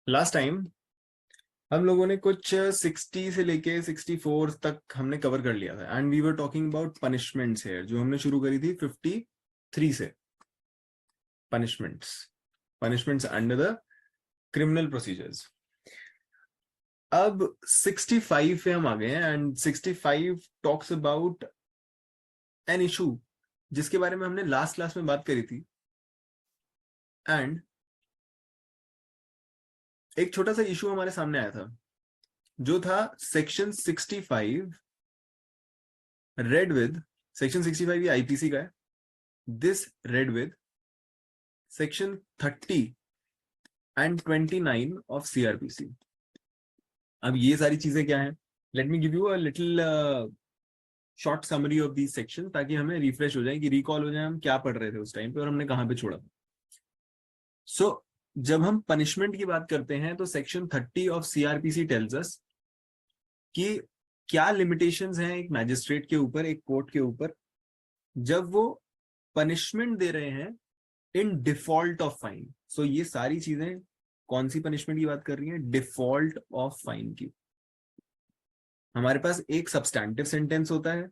Last time हम लोगों ने कुछ 60 से लेके 64 तक हमने कवर कर लिया था and we were talking about punishments here, जो हमने शुरू करी थी 53 से। Punishments under the criminal procedures. अब 65 पे हम आ गए हैं and 65 talks about an issue जिसके बारे में हमने लास्ट क्लास में बात करी थी। एंड एक छोटा सा इशू हमारे सामने आया था जो था सेक्शन 65 रेड विद सेक्शन 65 ये आईपीसी का है। This read with section 30 and 29 of CrPC. अब ये सारी चीजें क्या हैं? Let me give you a little short summary of these section ताकि हमें रिफ्रेश हो जाए, कि रिकॉल हो जाए हम क्या पढ़ रहे थे उस टाइम पे और हमने कहां पे छोड़ा। सो जब हम पनिशमेंट की बात करते हैं तो section 30 of CrPC tells us कि क्या लिमिटेशंस हैं एक मैजिस्ट्रेट के ऊपर, एक कोर्ट के ऊपर, जब वो पनिशमेंट दे रहे हैं इन डिफॉल्ट ऑफ फाइन। सो ये सारी चीजें कौन सी पनिशमेंट की बात कर रही हैं? डिफॉल्ट ऑफ फाइन की। हमारे पास एक सब्सटैंटिव सेंटेंस होता है,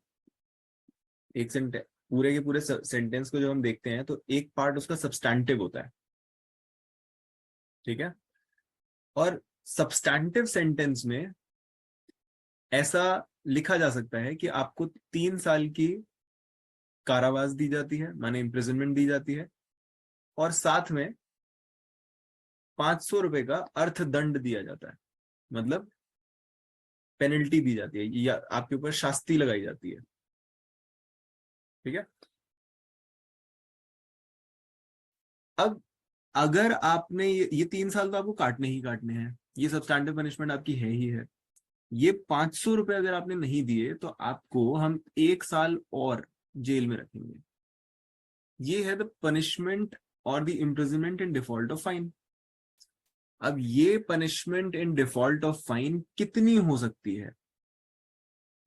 एक सेंटेंस, पूरे के पूरे सेंटेंस को जब हम देखते हैं तो एक पार्ट उसका सब्सटैंटिव होता है, ठीक है। और सब्सटैंटिव सेंटेंस में ऐसा लिखा जा सकता है कि आपको 3 साल की कारावास दी जाती है, माने इम्प्रिजनमेंट दी जाती है, और साथ में 500 रुपए का अर्थदंड दिया जाता है, मतलब पेनल्टी दी जाती है या आपके ऊपर शास्ति लगाई जाती है, ठीक है। अब अगर आपने ये 3 साल तो आपको काटने ही काटने हैं, ये सब्सटैंटिव पनिशमेंट आपकी है ही है। ये 500 रुपए अगर आपने नहीं दिए तो आपको हम 1 साल और जेल में रखेंगे। ये है द पनिशमेंट और the imprisonment in default of fine. अब ये punishment in default of fine कितनी हो सकती है,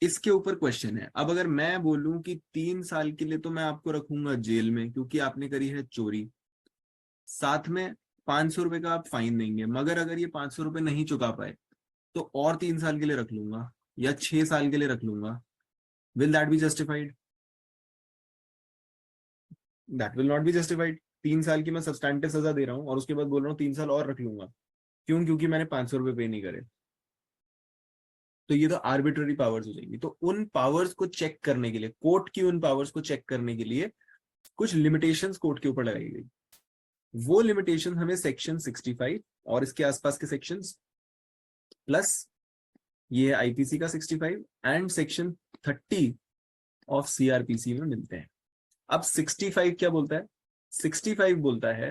इसके ऊपर क्वेश्चन है। अब अगर मैं बोलूं कि 3 साल के लिए तो मैं आपको रखूंगा जेल में क्योंकि आपने करी है चोरी, साथ में 500 रुपए का आप फाइन देंगे, मगर अगर ये 500 रुपए नहीं चुका पाए तो और 3 साल के लिए रख लूंगा या 6 साल के लिए रख लूंगा। Will that be justified? That will not be justified. 3 साल की मैं सब्सटैंटिव सजा दे रहा हूँ और उसके बाद बोल रहा हूँ 3 साल और रख लूंगा, क्यों? क्योंकि मैंने 500 रुपए पे नहीं करे। तो ये तो आर्बिट्ररी पावर्स हो जाएंगी। तो उन पावर्स को चेक करने के लिए, कोर्ट की उन पावर्स को चेक करने के लिए कुछ लिमिटेशंस कोर्ट के ऊपर लगाई गई। वो लिमिटेशन हमें सेक्शन 65 और इसके आसपास के सेक्शंस प्लस ये आईपीसी का 65 एंड सेक्शन 30 ऑफ सीआरपीसी में मिलते हैं। अब 65 क्या बोलता है? 65 बोलता है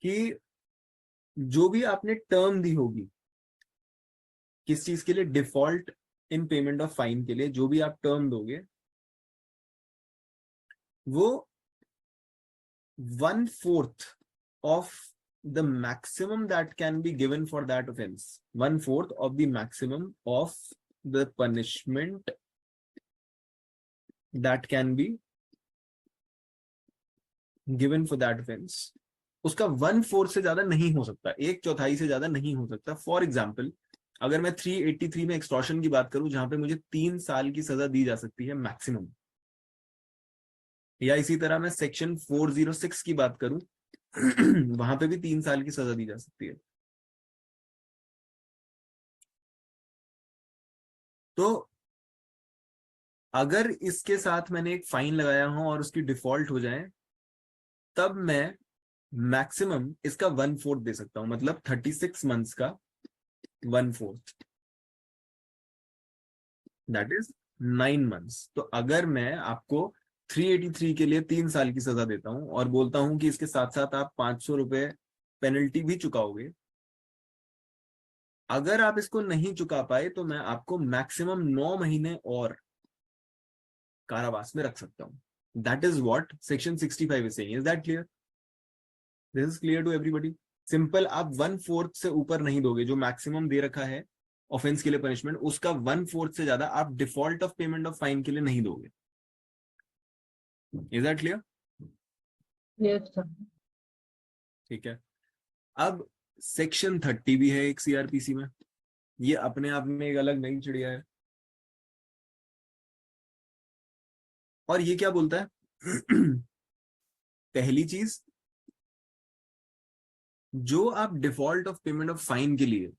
कि जो भी आपने टर्म दी होगी किस चीज के लिए, default in payment of fine के लिए, जो भी आप टर्म दोगे वो 1/4 of the maximum that can be given for that offense, 1/4 of the maximum of the punishment that can be given for that offense, उसका 1/4 से ज्यादा नहीं हो सकता, 1/4 से ज्यादा नहीं हो सकता। फॉर एग्जाम्पल, अगर मैं 383 में एक्सटॉर्शन की बात करूं जहां पे मुझे 3 साल की सजा दी जा सकती है मैक्सिमम, या इसी तरह मैं सेक्शन 406 की बात करूं वहां पे भी 3 साल की सजा दी जा सकती है। तो अगर इसके साथ मैंने एक फाइन लगाया हूं और उसकी डिफॉल्ट हो जाए, तब मैं मैक्सिमम इसका 1/4 दे सकता हूं, मतलब 36 मंथ्स का 1/4, दैट इज 9 मंथ्स। तो अगर मैं आपको 383 के लिए 3 साल की सजा देता हूं और बोलता हूं कि इसके साथ साथ आप 500 रुपए पेनल्टी भी चुकाओगे, अगर आप इसको नहीं चुका पाए तो मैं आपको मैक्सिमम 9 महीने और कारावास में रख सकता हूं। That is what section 65 is saying. Is that clear? This is clear to everybody? Simple, आप 1/4 से ऊपर नहीं दोगे, जो मैक्सिमम दे रखा है ऑफेंस के लिए पनिशमेंट, उसका 1/4 से ज्यादा आप default of payment of fine के लिए नहीं दोगे। Is that clear? Yes sir. ठीक है। अब सेक्शन 30 भी है एक सीआरपीसी में, ये अपने आप में एक अलग नई चिड़िया है। और ये क्या बोलता है? पहली चीज, जो आप default of payment of fine के लिए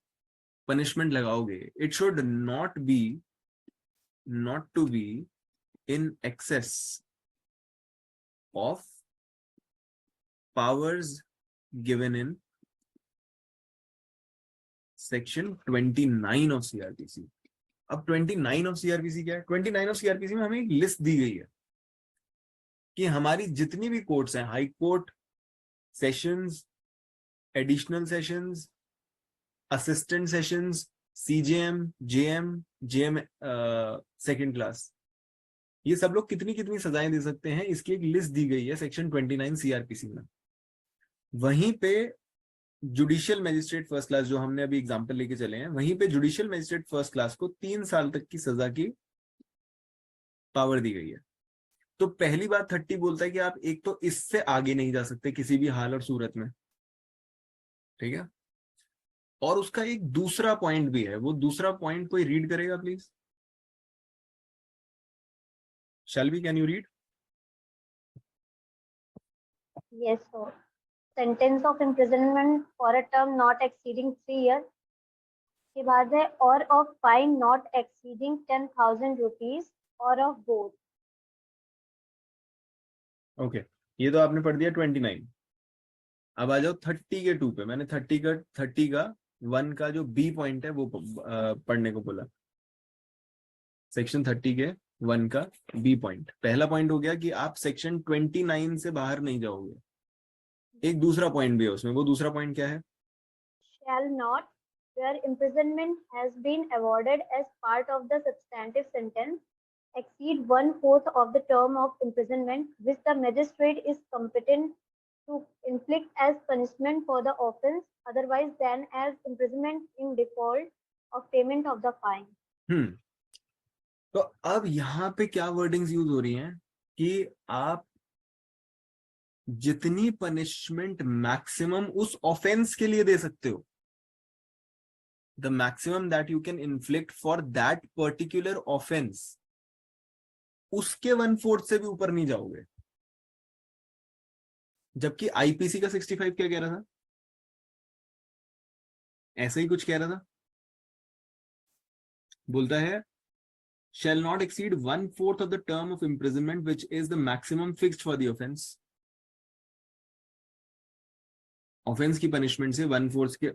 पनिशमेंट लगाओगे, it should not to be in excess of powers given in section 29 of CrPC. अब 29 ऑफ सीआरपीसी क्या है? 29 ऑफ सीआरपीसी में हमें एक लिस्ट दी गई है कि हमारी जितनी भी कोर्ट्स हैं, high court, sessions, additional sessions, assistant sessions, CJM, JM, JM second class, ये सब लोग कितनी कितनी सजाएं दे सकते हैं, इसकी एक लिस्ट दी गई है सेक्शन 29 सीआरपीसी में। वहीं पे जुडिशियल मैजिस्ट्रेट फर्स्ट क्लास, जो हमने अभी एग्जांपल लेके चले हैं, वहीं पे जुडिशियल मैजिस्ट्रेट फर्स्ट क्लास को 3 साल तक की सजा की पावर दी गई है। तो पहली बात 30 बोलता है कि आप एक तो इससे आगे नहीं जा सकते किसी भी हाल और सूरत में, ठीक है। और उसका एक दूसरा पॉइंट भी है, वो दूसरा पॉइंट कोई रीड करेगा please? Shailvi, can you read? Yes, sir. Sentence of imprisonment for a term not exceeding 3 years. के बाद है or of fine not exceeding 10,000 rupees or of both. Okay, ये तो आपने पढ़ दिया 29। अब आ जाओ 30 के 2 पे। मैंने 30 का 1 का जो बी पॉइंट है वो पढ़ने को बोला। सेक्शन 30 के 1 का बी पॉइंट, पहला पॉइंट हो गया कि आप सेक्शन 29 से बाहर नहीं जाओगे। एक दूसरा पॉइंट भी है उसमें, वो दूसरा पॉइंट क्या है? Shall not, where imprisonment has been awarded as part of the substantive sentence, exceed 1/4 of the term of imprisonment which the magistrate is competent to inflict as punishment for the offence otherwise than as imprisonment in default of payment of the fine. तो अब यहाँ पे क्या wordings use हो रही हैं कि आप जितनी पनिशमेंट मैक्सिमम उस ऑफेंस के लिए दे सकते हो, the maximum that you can inflict for that particular offence, उसके 1/4 से भी ऊपर नहीं जाओगे। जबकि आईपीसी का 65 क्या कह रहा था? ऐसा ही कुछ कह रहा था, बोलता है shall not exceed 1/4 of the term of imprisonment which is the maximum fixed for the offense। Offence की पनिशमेंट से 1/4 के,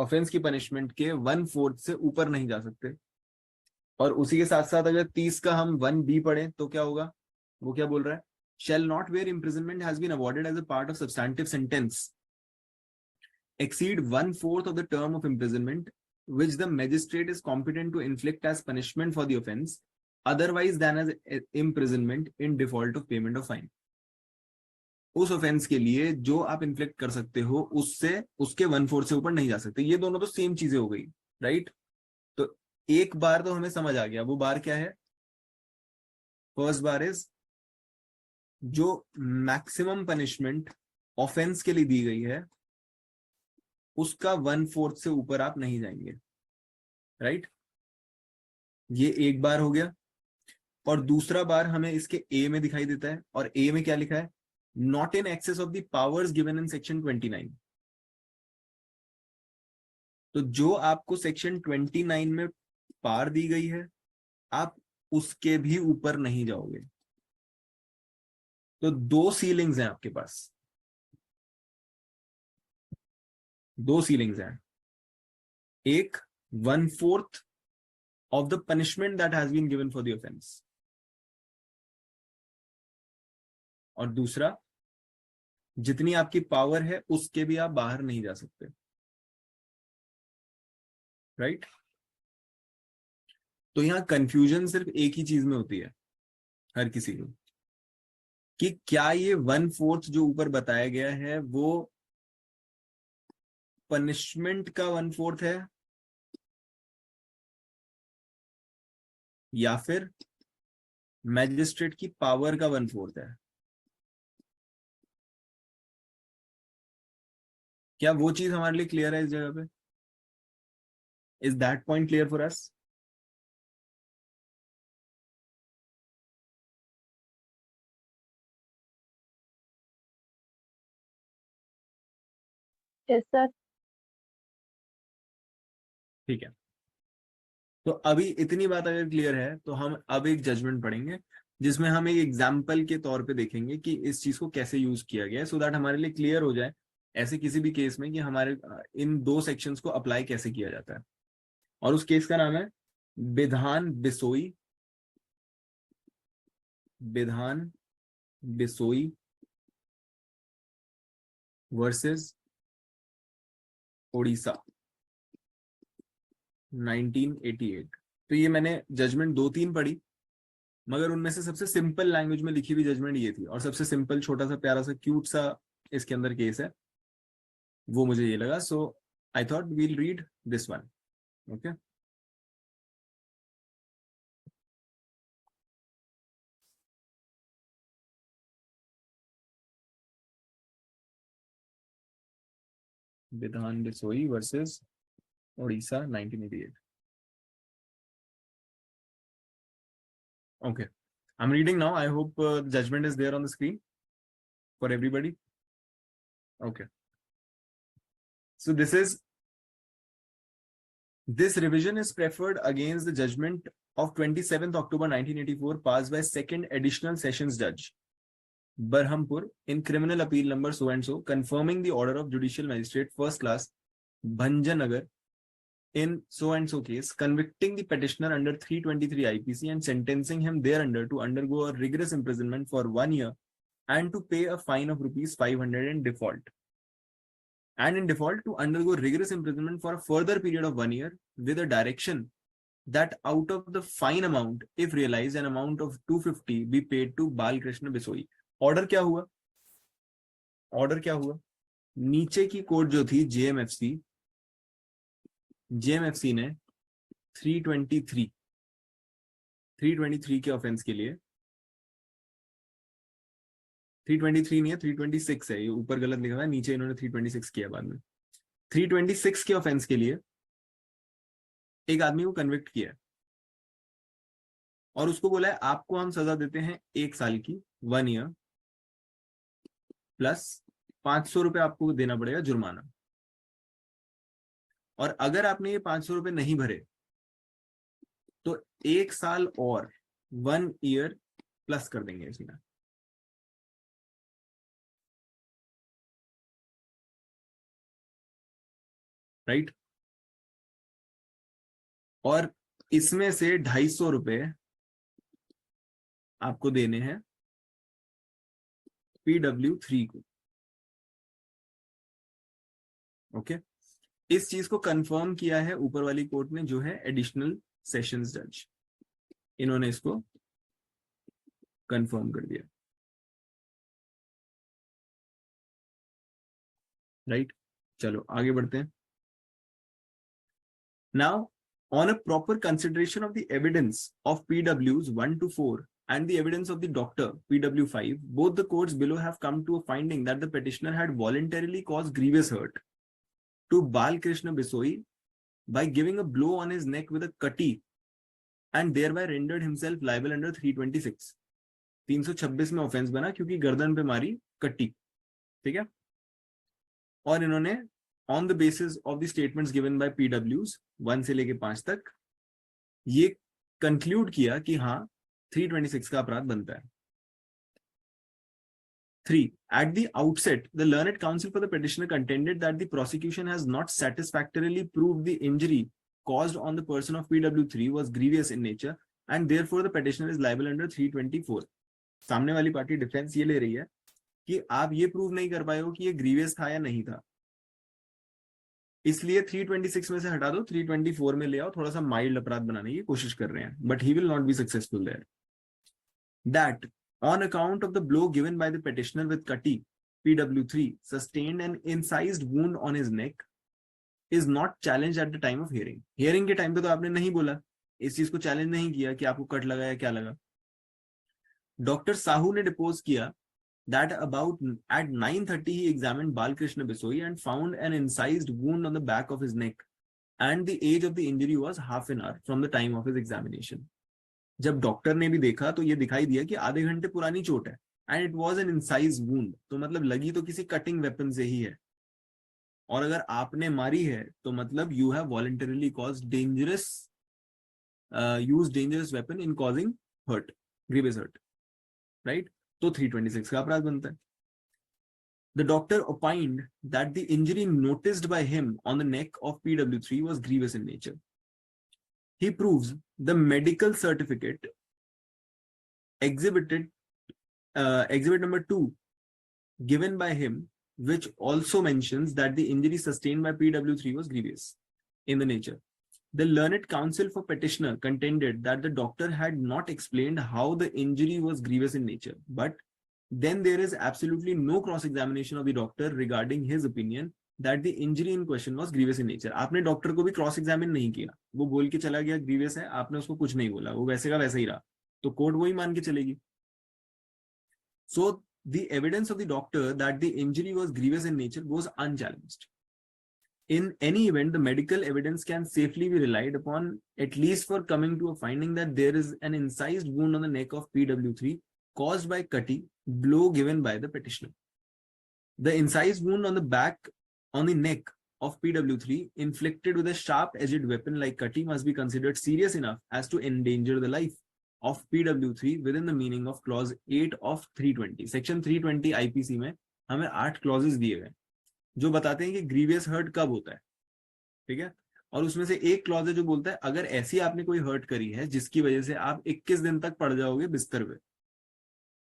ऑफेंस की पनिशमेंट के 1/4 से ऊपर नहीं जा सकते। और उसी के साथ साथ अगर 30 का हम 1B पढ़े तो क्या होगा? वो क्या बोल रहा है? shall not where imprisonment has been awarded as a part of substantive sentence exceed 1/4 of the term of imprisonment which the magistrate is competent to inflict as punishment for the offense otherwise than as imprisonment in default of payment of fine। उस offence के लिए जो आप inflict कर सकते हो उससे, उसके 1/4 से ऊपर नहीं जा सकते। ये दोनों तो सेम चीजें हो गई, राइट? तो एक बार तो हमें समझ आ गया, वो बार क्या है? फर्स्ट बार इज जो मैक्सिमम पनिशमेंट ऑफेंस के लिए दी गई है उसका 1/4 से ऊपर आप नहीं जाएंगे, राइट? ये एक बार हो गया। और दूसरा बार हमें इसके ए में दिखाई देता है, और ए में क्या लिखा है? Not in excess of the powers given in section 29। तो जो आपको सेक्शन 29 में पार दी गई है, आप उसके भी ऊपर नहीं जाओगे। तो 2 सीलिंग्स हैं आपके पास, 2 सीलिंग्स हैं। एक 1/4 of the punishment that has been given for the offence, और दूसरा जितनी आपकी पावर है उसके भी आप बाहर नहीं जा सकते, राइट? तो यहां कंफ्यूजन सिर्फ एक ही चीज में होती है हर किसी को, कि क्या ये 1/4 जो ऊपर बताया गया है वो पनिशमेंट का 1/4 है या फिर मैजिस्ट्रेट की पावर का 1/4 है। क्या वो चीज हमारे लिए क्लियर है इस जगह पे? Is that point clear for us? Yes sir. ठीक है, तो अभी इतनी बात अगर क्लियर है तो हम अब एक जजमेंट पढ़ेंगे जिसमें हम एक एग्जाम्पल के तौर पे देखेंगे कि इस चीज को कैसे यूज किया गया है, सो दैट हमारे लिए क्लियर हो जाए ऐसे किसी भी केस में कि हमारे इन दो सेक्शंस को अप्लाई कैसे किया जाता है। और उस केस का नाम है विधान बिसोई, विधान बिसोई वर्सेस उड़ीसा 1988। तो ये मैंने जजमेंट दो तीन पढ़ी, मगर उनमें से सबसे सिंपल लैंग्वेज में लिखी हुई जजमेंट ये थी, और सबसे सिंपल छोटा सा प्यारा सा क्यूट सा इसके अंदर केस है, वो मुझे ये लगा। So I thought we'll read this one. Okay, Vidhan Bisoi versus Orissa 1988। Okay, I'm reading now. I hope the judgment is there on the screen for everybody. Okay, so this revision is preferred against the judgment of 27th October 1984 passed by second additional sessions judge Barhampur in criminal appeal number so and so, confirming the order of judicial magistrate first class Bhanjanagar in so and so case, convicting the petitioner under 323 IPC and sentencing him thereunder to undergo a rigorous imprisonment for 1 year and to pay a fine of rupees 500 in default. And in default to undergo rigorous imprisonment for a further period of 1 year with a direction that out of the fine amount, if realized, an amount of 250 be paid to Balkrishna Bisoi. Order क्या हुआ? Order क्या हुआ? नीचे की court जो थी JMFC ने 323 के ऑफेंस के लिए, 323 नहीं है 326 है, ये ऊपर गलत लिखा है, नीचे इन्होंने 326 किया बाद में। 326 के ऑफेंस के लिए एक आदमी को कन्विक्ट किया और उसको बोला है आपको हम सजा देते हैं 1 साल की, 1 ईयर प्लस 500 रुपए आपको देना पड़ेगा जुर्माना, और अगर आपने ये 500 रुपए नहीं भरे तो 1 साल और 1 ईयर प्लस कर देंगे इसमें। राइट, और इसमें से 250 रुपए आपको देने हैं PW3 को। ओके, इस चीज को कंफर्म किया है ऊपर वाली कोर्ट ने जो है एडिशनल सेशंस जज, इन्होंने इसको कंफर्म कर दिया। राइट, चलो आगे बढ़ते हैं। Now on a proper consideration of the evidence of PWs 1 to 4 and the evidence of the doctor PW5, both the courts below have come to a finding that the petitioner had voluntarily caused grievous hurt to Balkrishna Bisoi by giving a blow on his neck with a kati and thereby rendered himself liable under 326। 326 में offence बना क्योंकि गर्दन पे मारी कट्टी। ठीक है, और इन्होंने on the basis of the statements given by PWs 1 से लेके 5 तक ये कंक्लूड किया कि हाँ 326 का अपराध बनता है। 3. At the outset, the learned counsel for the petitioner contended that the prosecution has not satisfactorily proved the injury caused on the person of PW3 was grievous in nature and therefore the petitioner is liable under 324। सामने वाली party defence ये ले रही है कि आप ये prove नहीं कर पाए हो कि ये ग्रीवियस था या नहीं था, इसलिए 326 में से हटा दो, 324 में ले आओ, थोड़ा सा माइल्ड अपराध बनाने की कोशिश कर रहे हैं, but he will not be successful there. That on account of the blow given by the petitioner with kati, PW3 sustained an incised wound on his neck is not challenged at the time of hearing। Hearing के time पे तो आपने नहीं बोला, इस चीज को challenge नहीं किया कि आपको कट लगा या क्या लगा। डॉक्टर साहू ने डिपोज किया that about at 9:30 he examined Balkrishna Bisoi and found an incised wound on the back of his neck, and the age of the injury was half an hour from the time of his examination. जब doctor ने भी देखा तो ये दिखाई दिया कि आधे घंटे पुरानी चोट है, and it was an incise wound, तो मतलब लगी तो किसी कटिंग वेपन से ही है, और अगर आपने मारी है तो मतलब you have voluntarily cause dangerous use dangerous weapon in causing hurt, grievous hurt, right? तो 326 का अपराध बनता है. The doctor opined that the injury noticed by him on the neck of PW3 was grievous in nature. He proves the medical certificate exhibit number 2 given by him, which also mentions that the injury sustained by PW3 was grievous in the nature. The learned counsel for petitioner contended that the doctor had not explained how the injury was grievous in nature, but then there is absolutely no cross-examination of the doctor regarding his opinion that the injury in question was grievous in nature. आपने doctor को भी cross examine नहीं किया, वो बोल के चला गया ग्रीवियस है, आपने उसको कुछ नहीं बोला, वो वैसे का वैसे ही रहा, तो कोर्ट वही मान के चलेगी. So the evidence of the doctor that the injury was grievous in nature goes unchallenged. In any event, the medical evidence can safely be relied upon, at least for coming to a finding that there is an incised wound on the neck of PW3 caused by cutty blow given by the petitioner. The incised wound on the back, on the neck of PW3 inflicted with a sharp-edged weapon like cutty must be considered serious enough as to endanger the life of PW3 within the meaning of clause 8 of 320. Section 320 IPC में हमें 8 clauses दिए गए जो बताते हैं कि grievous hurt कब होता है, ठीक है? और उसमें से एक क्लॉज है जो बोलता है अगर ऐसी आपने कोई हर्ट करी है जिसकी वजह से आप 21 दिन तक पड़ जाओगे बिस्तर पे,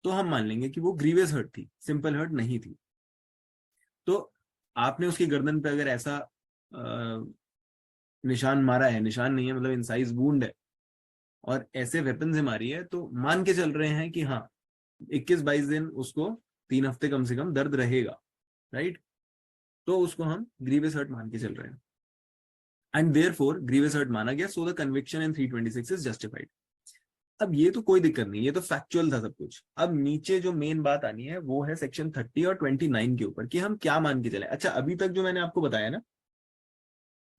तो हम मान लेंगे कि वो ग्रीवियस हर्ट थी, सिंपल हर्ट नहीं थी. तो आपने उसकी गर्दन पे अगर ऐसा निशान मारा है, निशान नहीं है मतलब इंसाइज वुंड है, और ऐसे वेपन से मारी है, तो मान के चल रहे हैं कि हाँ 21-22 दिन उसको 3 हफ्ते कम से कम दर्द रहेगा, राइट? तो उसको हम ग्रीवियस हर्ट मान के चल रहे हैं, एंड देयरफॉर ग्रीवियस हर्ट माना गया, so the conviction in 326 is justified. अब ये तो कोई दिक्कत नहीं, ये तो फैक्चुअल था सब कुछ. अब नीचे जो मेन बात आनी है वो है सेक्शन 30 और 29 के ऊपर कि हम क्या मान के चले. अच्छा, अभी तक जो मैंने आपको बताया ना,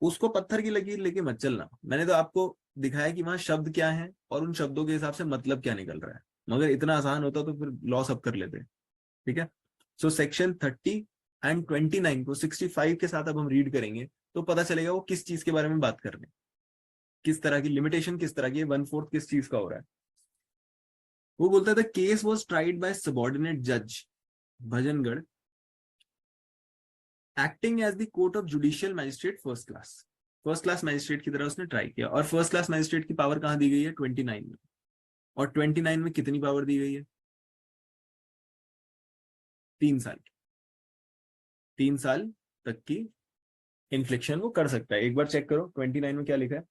उसको पत्थर की लकीर लेके मत चलना. मैंने तो आपको दिखाया कि वहां शब्द क्या है और उन शब्दों के हिसाब से मतलब क्या निकल रहा है, मगर इतना आसान होता तो फिर लॉ सब कर लेते, ठीक है? सो सेक्शन 30 एंड 29 को 65 के साथ अब हम रीड करेंगे तो पता चलेगा वो किस चीज के बारे में बात कर रहे हैं, किस तरह की लिमिटेशन, किस तरह की 1/4 किस चीज का हो रहा है. वो बोलता है the case was tried by subordinate जज Bhajangarh acting as the court of judicial magistrate first class magistrate की तरह उसने ट्राई किया. और फर्स्ट क्लास मैजिस्ट्रेट की पावर कहां दी गई है? 29 में. और 29 में कितनी पावर दी गई है? 3 साल. 3 साल तक की इन्फ्लिक्शन वो कर सकता है. एक बार चेक करो 29 में क्या लिखा है.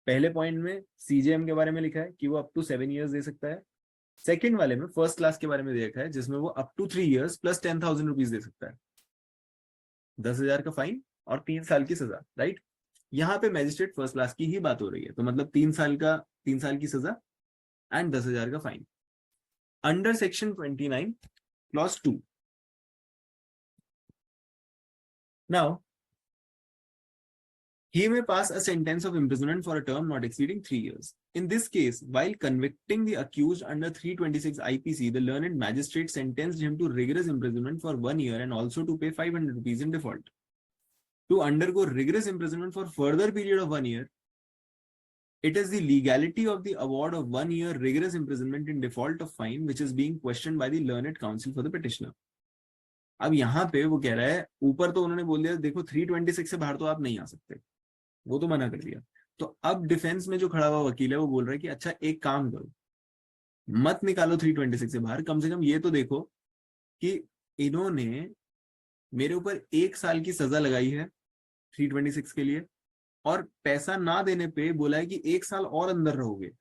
पहले पॉइंट में सीजेएम के बारे में लिखा है कि वो अप टू 7 years दे सकता है. सेकंड वाले में फर्स्ट क्लास के बारे में देखा है जिसमें वो up to 3 years plus 10,000 rupees दे सकता है. 10,000 का फाइन और 3 साल की सजा, राइट? यहाँ पे मैजिस्ट्रेट फर्स्ट क्लास की ही बात हो रही है, तो मतलब 3 साल की सजा एंड 10,000 का fine under section 29 clause 2. Now he may pass a sentence of imprisonment for a term not exceeding 3 years. In this case, while convicting the accused under 326 IPC, the learned magistrate sentenced him to rigorous imprisonment for 1 year and also to pay 500 rupees in default. To undergo rigorous imprisonment for further period of 1 year, it is the legality of the award of 1 year rigorous imprisonment in default of fine which is being questioned by the learned counsel for the petitioner. अब यहाँ पे वो कह रहा है, ऊपर तो उन्होंने बोल दिया देखो 326 से बाहर तो आप नहीं आ सकते, वो तो मना कर दिया. तो अब डिफेंस में जो खड़ा हुआ वकील है वो बोल रहा है कि अच्छा एक काम करो, मत निकालो 326 से बाहर, कम से कम ये तो देखो कि इन्होंने मेरे ऊपर 1 साल की सजा लगाई है 326 के लिए और पैसा ना देने पे बोला है कि 1 साल और अंदर रहोगे,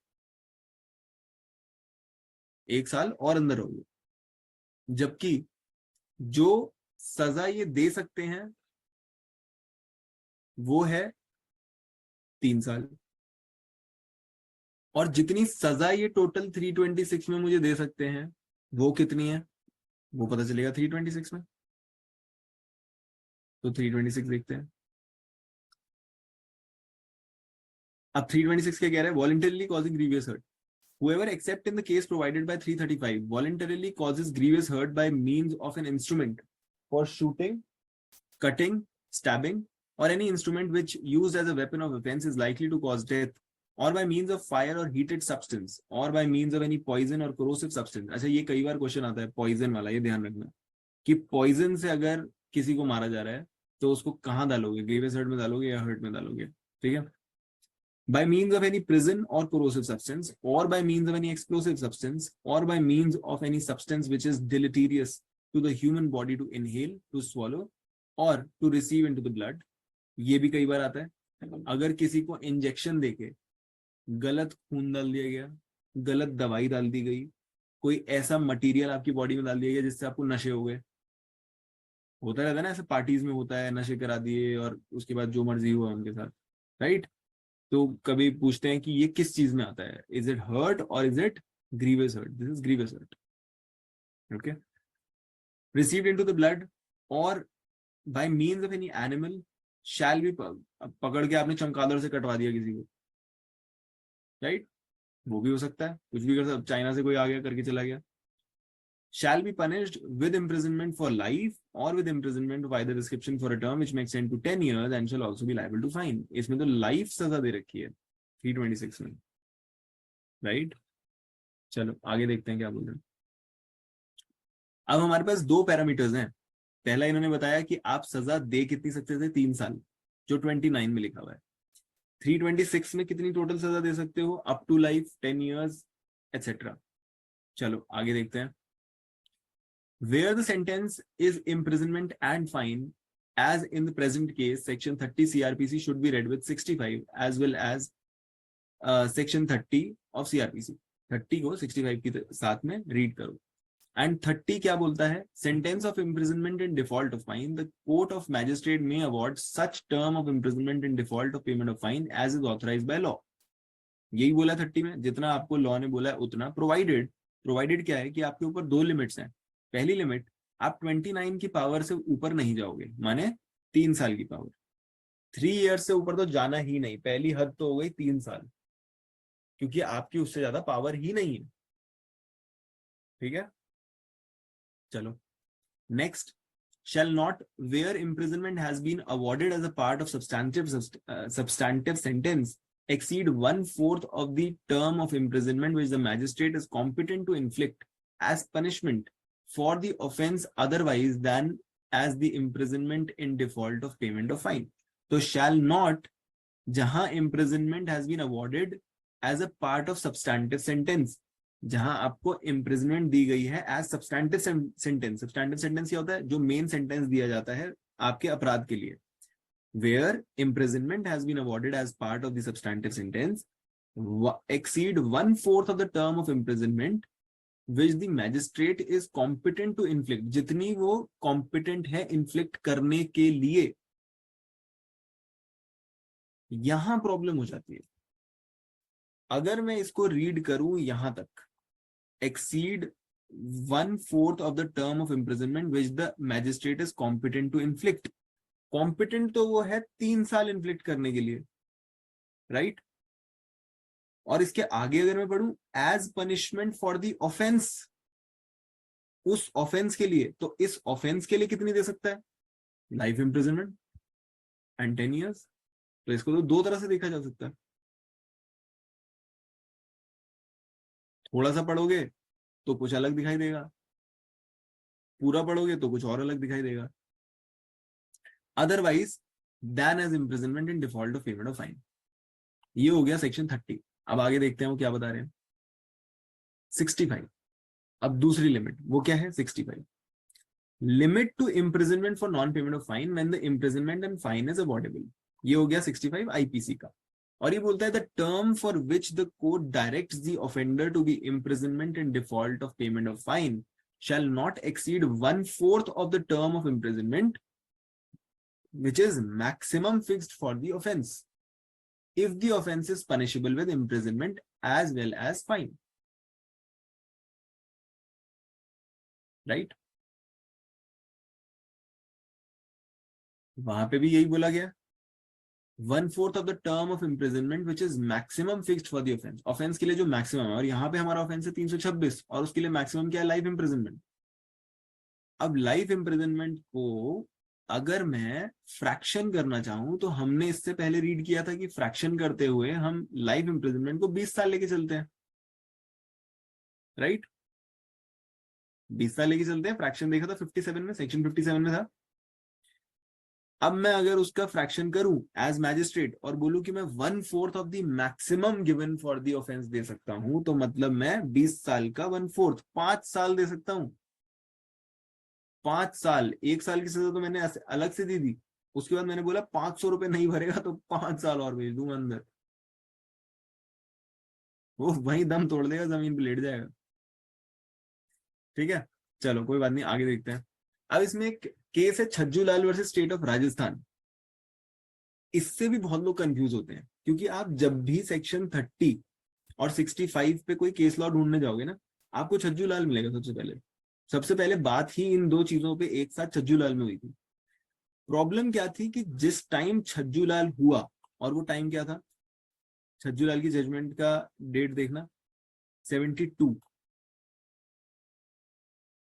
1 साल और अंदर रहोगे, जबकि जो सजा ये दे सकते हैं वो है 3 साल, और जितनी सजा ये टोटल 326 में मुझे दे सकते हैं वो कितनी है? वो पता चलेगा 326 में। तो 326 देखते हैं। अब 326 क्या कह रहा है? Voluntarily causing grievous hurt, whoever except in the case provided by 335 voluntarily causes grievous hurt by means of an instrument for shooting, cutting, stabbing, or any instrument which used as a weapon of offense is likely to cause death, or by means of fire or heated substance, or by means of any poison or corrosive substance। अच्छा, ये कई बार question आता है poison वाला, ये ध्यान रखना कि पॉइजन से अगर किसी को मारा जा रहा है तो उसको कहाँ डालोगे? ग्रीवियस हर्ट में डालोगे या हर्ट में डालोगे? ठीक है। by means of any prison or corrosive substance, or by means of any explosive substance, or by means of any substance which is deleterious to the human body to inhale, to swallow, or to receive into the blood। ये भी कई बार आता है। अगर किसी को injection देके गलत खून डाल दिया गया, गलत दवाई डाल दी गई, कोई ऐसा मटेरियल आपकी बॉडी में डाल दिया गया जिससे आपको नशे हो गए, होता रहता है ना ऐसे, पार्टीज में होता है, नशे करा दिए और उसके बाद जो मर्जी हुआ उनके साथ, राइट। तो कभी पूछते हैं कि ये किस चीज में आता है, इज इट हर्ट और is it grievous hurt? This is grievous hurt. Okay. Received into the blood और by means of any animal shall be, पकड़ के आपने चमगादड़ से कटवा दिया किसी को, राइट, वो भी हो सकता है, कुछ भी कर सकता। चाइना से कोई आ गया करके चला गया। shall be punished with imprisonment for life or with imprisonment by the description for a term which may extend to 10 years and shall also be liable to fine। इसमें तो लाइफ सजा दे रखी है 326 में, राइट। चलो आगे देखते हैं क्या बोल रहे हैं। अब हमारे पास दो पैरामीटर्स हैं। पहला इन्होंने बताया कि आप सजा दे कितनी सकते थे? 3 साल, जो 29 में लिखा हुआ है। 326 में कितनी टोटल सजा दे सकते हो? Up to life, 10 years etcetera. चलो आगे देखते हैं। Where the sentence is imprisonment and fine, as in the present case, section 30 CRPC should be read with 65 as well as section 30 of CRPC। 30 को 65 के साथ में रीड करो। And 30 क्या बोलता है? Sentence of imprisonment in default of fine, the court of magistrate may award such term of imprisonment in default of payment of fine as is authorized by law। यही बोला 30 में, जितना आपको लॉ ने बोला है उतना। प्रोवाइडेड क्या है कि आपके ऊपर दो लिमिट्स हैं। पहली लिमिट, आप 29 की पावर से ऊपर नहीं जाओगे, माने 3 साल की पावर। 3 years से ऊपर तो जाना ही नहीं, पहली हद तो हो गई 3 साल, क्योंकि आपकी उससे ज्यादा पावर ही नहीं है। ठीक है, चलो next. shall not, where imprisonment has been awarded as a part of substantive sentence, exceed 1/4 of the term of imprisonment which the magistrate is competent to inflict as punishment for the offense otherwise than as the imprisonment in default of payment of fine। तो shall not, जहां imprisonment has been awarded as a part of substantive sentence, जहां आपको imprisonment दी गई है as substantive sentence। substantive sentence क्या होता है? जो main sentence दिया जाता है आपके अपराध के लिए। where imprisonment has been awarded as part of the substantive sentence exceed 1/4 of the term of imprisonment which the magistrate is competent to inflict, जितनी वो competent है inflict करने के लिए। यहां प्रॉब्लम हो जाती है। अगर मैं इसको रीड करूं यहां तक, exceed 1/4 of the term of imprisonment which the magistrate is competent to inflict, competent तो वो है 3 साल inflict करने के लिए, राइट। और इसके आगे अगर मैं पढ़ूं as punishment for the offense, उस ऑफेंस के लिए, तो इस ऑफेंस के लिए कितनी दे सकता है? Life imprisonment and 10 years। तो इसको तो दो तरह से देखा जा सकता है। थोड़ा सा पढ़ोगे तो कुछ अलग दिखाई देगा, पूरा पढ़ोगे तो कुछ और अलग दिखाई देगा। Otherwise then as imprisonment in default of payment of fine. ये हो गया सेक्शन 30। अब आगे देखते हैं वो क्या बता रहे हैं। 65, अब दूसरी लिमिट वो क्या है? 65, limit to imprisonment for non payment of fine when the imprisonment and fine is awardable. ये हो गया 65 आईपीसी का। और ये बोलता है the term for which the court directs the offender to be imprisonment in default of payment of fine shall not exceed 1/4 of the term of imprisonment which is maximum fixed for the offense if the offense is punishable with imprisonment as well as fine, right। वहां पे भी यही बोला गया, 1/4 of the term of imprisonment which is maximum fixed for the offence, offence के लिए जो maximum है, और यहाँ पे हमारा ऑफेंस है 326 और उसके लिए मैक्सिमम क्या है, लाइफ इम्प्रिजनमेंट। अब लाइफ इम्प्रिजनमेंट को अगर मैं फ्रैक्शन करना चाहूं तो हमने इससे पहले रीड किया था कि फ्रैक्शन करते हुए हम लाइफ इम्प्रिजनमेंट को 20 साल लेके चलते हैं, राइट? 20 साल लेके चलते हैं, फ्रैक्शन देखा था 57 में, सेक्शन 57 में था। अब मैं अगर उसका फ्रैक्शन करूं एज मैजिस्ट्रेट और बोलूं कि मैं 1/4 of the maximum given for the offence दे सकता हूं, तो मतलब मैं 20 साल का 1/4, 5 साल दे सकता हूं। 5 साल, 1 साल की सजा तो मैंने अलग से दे दी, उसके बाद मैंने बोला 500 रुपए नहीं भरेगा तो 5 साल और भेज दूंगा अंदर, वो वहीं दम तोड़ देगा, जमीन पे लेट जाएगा। ठीक है, चलो कोई बात नहीं, आगे देखते हैं। अब इसमें एक केस है Chhajju Lal versus state of Rajasthan. इससे भी बहुत लोग कंफ्यूज होते हैं, क्योंकि आप जब भी सेक्शन 30 और 65 पे कोई केस लॉ ढूंढने जाओगे ना, आपको छज्जू लाल मिलेगा सबसे पहले बात ही इन दो चीजों पे एक साथ छज्जू लाल में हुई थी। प्रॉब्लम क्या थी कि जिस टाइम छज्जू लाल हुआ, और वो टाइम क्या था, छज्जू लाल की जजमेंट का डेट देखना, 72,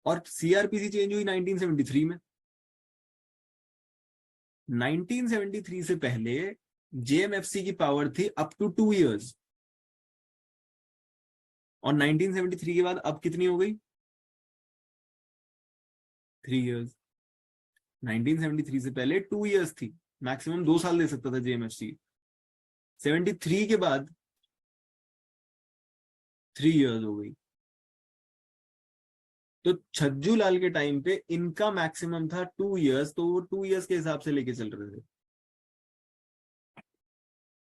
और सीआरपीसी चेंज हुई 1973 में। 1973 से पहले जेएमएफसी की पावर थी अप टू 2 इयर्स, और 1973 के बाद अब कितनी हो गई, 3 इयर्स। 1973 से पहले 2 इयर्स थी, मैक्सिमम 2 साल दे सकता था जेएमएफसी। 73 के बाद 3 इयर्स हो गई। तो छज्जू लाल के टाइम पे इनका मैक्सिमम था 2 इयर्स, तो वो 2 इयर्स के हिसाब से लेके चल रहे थे।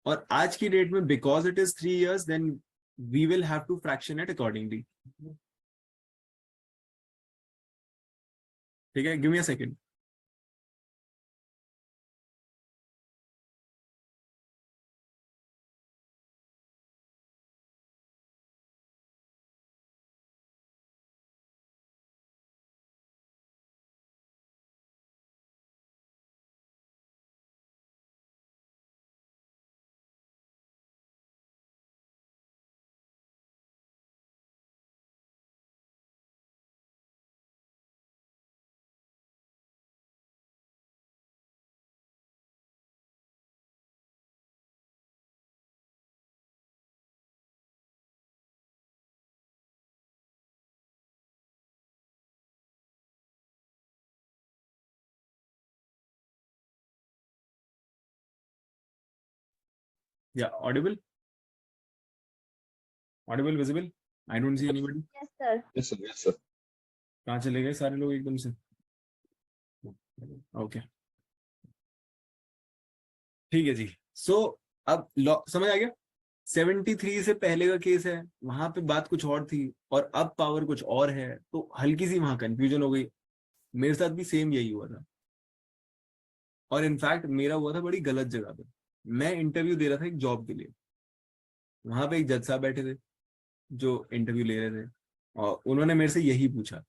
और आज की डेट में because it is 3 years, then we will have to fraction it accordingly. ठीक है, गिव मी अ सेकंड। या audible, audible, visible? I don't see anybody. Yes, sir. Yes, sir. Yes, sir. कहाँ चले गए सारे लोग एकदम से? ओके, ठीक है जी। सो अब लॉ समझ आ गया। 73 से पहले का केस है, वहां पे बात कुछ और थी और अब पावर कुछ और है, तो हल्की सी वहां कंफ्यूजन हो गई। मेरे साथ भी सेम यही हुआ था, और इनफैक्ट मेरा हुआ था बड़ी गलत जगह पे। मैं इंटरव्यू दे रहा था एक जॉब के लिए, वहां पे एक जज साहब बैठे थे जो इंटरव्यू ले रहे थे, और उन्होंने मेरे से यही पूछा,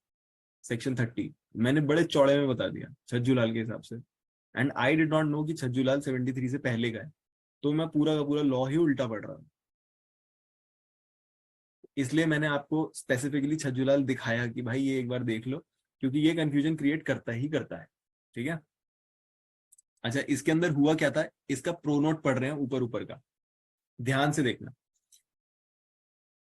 सेक्शन 30 मैंने बड़े चौड़े में बता दिया छज्जू लाल के हिसाब से, and I did not know कि छज्जू लाल 73 से पहले का है, तो मैं पूरा का पूरा लॉ ही उल्टा पढ़ रहा हूँ। इसलिए मैंने आपको स्पेसिफिकली छज्जू लाल दिखाया कि भाई ये एक बार देख लो, क्योंकि ये कंफ्यूजन क्रिएट करता ही करता है। ठीक है, अच्छा इसके अंदर हुआ क्या था, इसका प्रोनोट पढ़ रहे हैं ऊपर ऊपर का, ध्यान से देखना।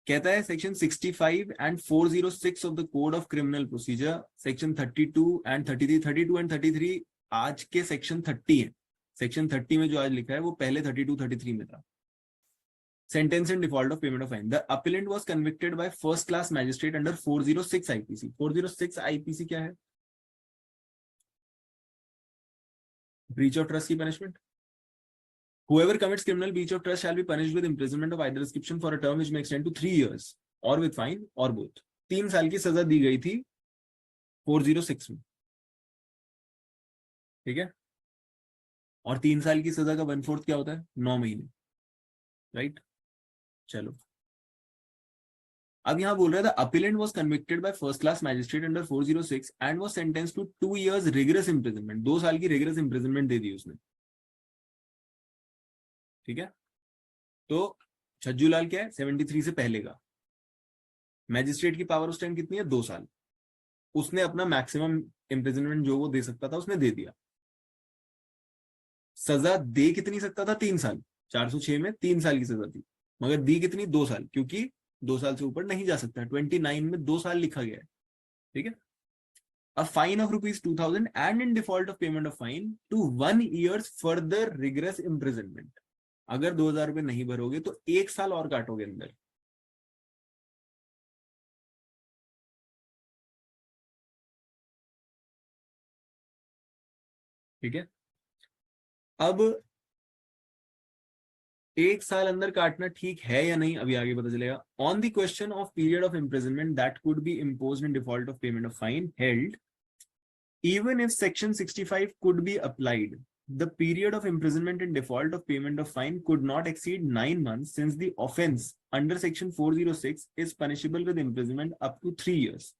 कहता है section 65 and 406 of the code of criminal procedure, section 32 and 33, 32 and 33 आज के सेक्शन 30 है। सेक्शन 30 में जो आज लिखा है वो पहले 32 33 में था। Sentence in default of payment of fine. The appellant was convicted by first class magistrate under 406 IPC. 406 IPC क्या है? Breach of trust की punishment. Whoever commits criminal breach of trust shall be punished with imprisonment of either description for a term which may extend to 3 years or with fine or both. 3 साल की सजा दी गई थी 406 में, ठीक है? और 3 साल की सजा का 1/4 क्या होता है? 9 महीने, राइट? चलो अब यहाँ बोल रहा था appellant was convicted by first class magistrate under 406 and was sentenced to 2 years rigorous imprisonment, 2 साल की रिगरस इंप्रिजनमेंट दे दी उसने। ठीक है, तो छज्जूलाल क्या है 73 से पहले का, मैजिस्ट्रेट की पावर उस टाइम कितनी है 2 साल, उसने अपना मैक्सिमम इंप्रिजनमेंट जो वो दे सकता था उसने दे दिया। सजा दे कितनी सकता था 3 साल, 406 में 3 साल की सजा थी, मगर दी कितनी 2 साल, क्योंकि 2 साल से ऊपर नहीं जा सकता, 29 में 2 साल लिखा गया है। ठीक है, a fine of rupees 2000 and in default of payment of fine to 1 year's further rigorous imprisonment। अगर 2000 रुपए नहीं भरोगे तो 1 साल और काटोगे अंदर। ठीक है, अब 1 साल अंदर काटना ठीक है या नहीं अभी आगे पता चलेगा। On the question of period of imprisonment that could be imposed in default of payment of fine held, even if section 65 could be applied, the period of imprisonment in default of payment of fine could not exceed 9 months since the offense under section 406 is punishable with imprisonment up to 3 years।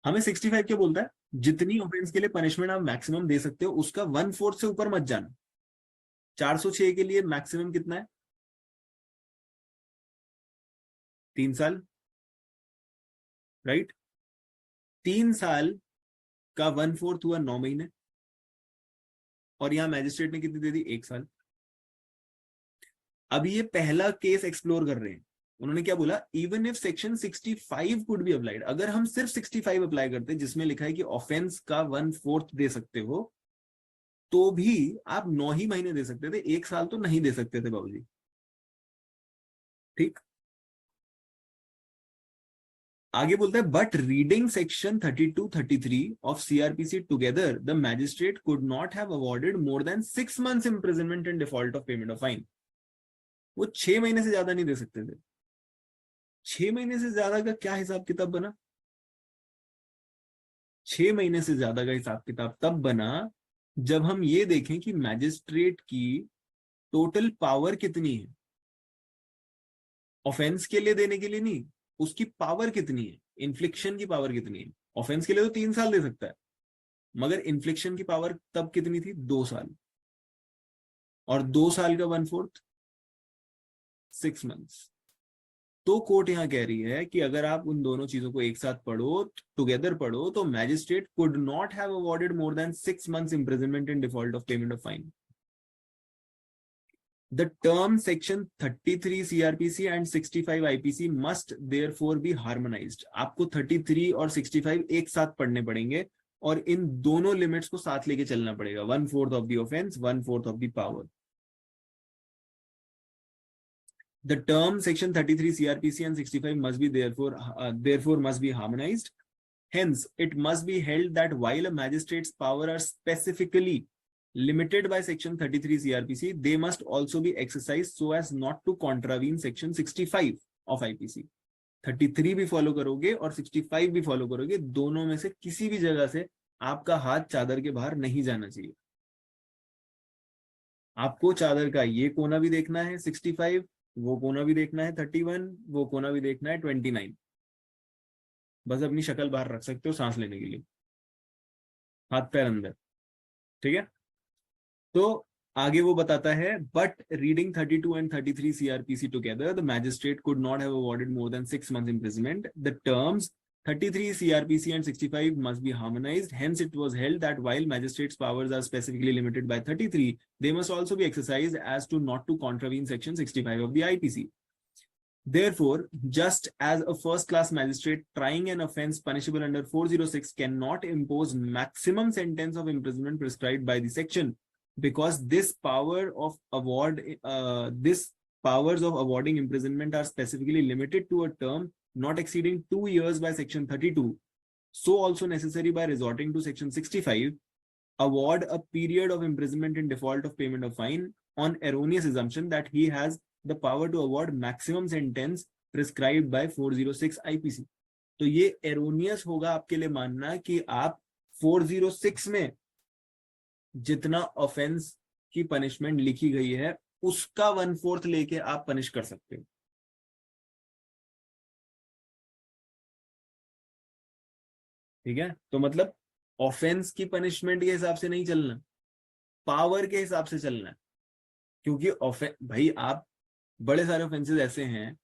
हमें 65 क्या बोलता है, जितनी offence के लिए punishment आप maximum दे सकते हो उसका 1/4 से ऊपर मत जाना। 406 के लिए मैक्सिमम कितना है 3 साल, राइट। 3 साल का 1/4 हुआ 9 महीने, और यहां मैजिस्ट्रेट ने कितनी दे दी 1 साल। अभी ये पहला केस एक्सप्लोर कर रहे हैं, उन्होंने क्या बोला, even if section 65 could be applied, अगर हम सिर्फ 65 अप्लाई करते जिसमें लिखा है कि ऑफेंस का 1/4 दे सकते हो, तो भी आप 9 ही महीने दे सकते थे, 1 साल तो नहीं दे सकते थे बाबूजी। ठीक, आगे बोलता है but reading section 32-33 of CrPC together the magistrate could not have awarded more than 6 months imprisonment in default of payment of fine. वो 6 महीने से ज्यादा नहीं दे सकते थे। 6 महीने से ज्यादा का क्या हिसाब किताब बना, 6 महीने से ज्यादा का हिसाब किताब तब बना जब हम ये देखें कि मैजिस्ट्रेट की टोटल पावर कितनी है, ऑफेंस के लिए देने के लिए नहीं, उसकी पावर कितनी है, इन्फ्लिक्शन की पावर कितनी है। ऑफेंस के लिए तो 3 साल दे सकता है, मगर इन्फ्लिक्शन की पावर तब कितनी थी 2 साल, और 2 साल का 1/4 6 months। तो कोर्ट यहां कह रही है कि अगर आप उन दोनों चीजों को एक साथ पढ़ो, टुगेदर पढ़ो, तो magistrate could not have awarded more than 6 months imprisonment in default of payment of fine. The term section 33 CRPC and 65 IPC must therefore be harmonized। आपको 33 और 65 एक साथ पढ़ने पड़ेंगे, और इन दोनों लिमिट्स को साथ लेके चलना पड़ेगा, 1/4 of the offence, 1/4 of the power. The term section 33 CRPC and 65 must be therefore must be harmonized. Hence, it must be held that while a magistrate's power are specifically limited by section 33 CRPC, they must also be exercised so as not to contravene section 65 of IPC। 33 भी follow करोगे और 65 भी follow करोगे, दोनों में से किसी भी जगह से आपका हाथ चादर के बाहर नहीं जाना चाहिए। आपको चादर का ये कोना भी देखना है 65, वो कोना भी देखना है 31, वो कोना भी देखना है 29। बस अपनी शक्ल बाहर रख सकते हो सांस लेने के लिए, हाथ पैर अंदर। ठीक है, तो आगे वो बताता है but reading 32 and 33 CRPC together the magistrate could not have awarded more than 6 months imprisonment। The terms 33 CRPC and 65 must be harmonized। Hence it was held that while magistrates powers are specifically limited by 33, they must also be exercised as to not to contravene section 65 of the IPC। Therefore, just as a first class magistrate trying an offense punishable under 406 cannot impose maximum sentence of imprisonment prescribed by the section, because this power of this powers of awarding imprisonment are specifically limited to a term not exceeding 2 years by section 32, so also necessary by resorting to section 65, award a period of imprisonment in default of payment of fine on erroneous assumption that he has the power to award maximum sentence prescribed by 406 IPC। तो ये erroneous होगा आपके लिए मानना कि आप 406 में जितना ऑफेंस की पनिशमेंट लिखी गई है उसका 1/4 लेके आप पनिश कर सकते हो। ठीक है, तो मतलब ऑफेंस की पनिशमेंट के हिसाब से नहीं चलना, पावर के हिसाब से चलना है। क्योंकि भाई आप बड़े सारे ऑफेंसेस ऐसे हैं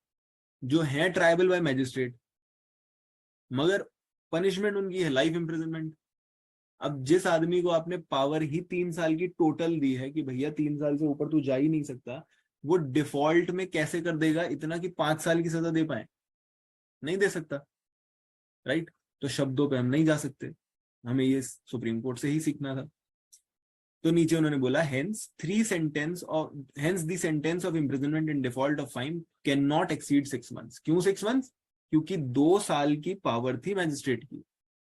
जो हैं ट्रायबल बाय मैजिस्ट्रेट, मगर पनिशमेंट उनकी है लाइफ इम्प्रिजनमेंट। अब जिस आदमी को आपने पावर ही 3 साल की टोटल दी है कि भैया 3 साल से ऊपर तू जा ही नहीं सकता, वो डिफॉल्ट में कैसे कर देगा इतना कि 5 साल की सजा दे पाए? नहीं दे सकता, राइट? तो शब्दों पे हम नहीं जा सकते, हमें ये सुप्रीम कोर्ट से ही सीखना था। तो नीचे उन्होंने बोला hence the sentence of imprisonment in default of fine can not exceed 6 months. क्यों 6 मंथ्स? क्योंकि 2 साल की पावर थी मैजिस्ट्रेट की,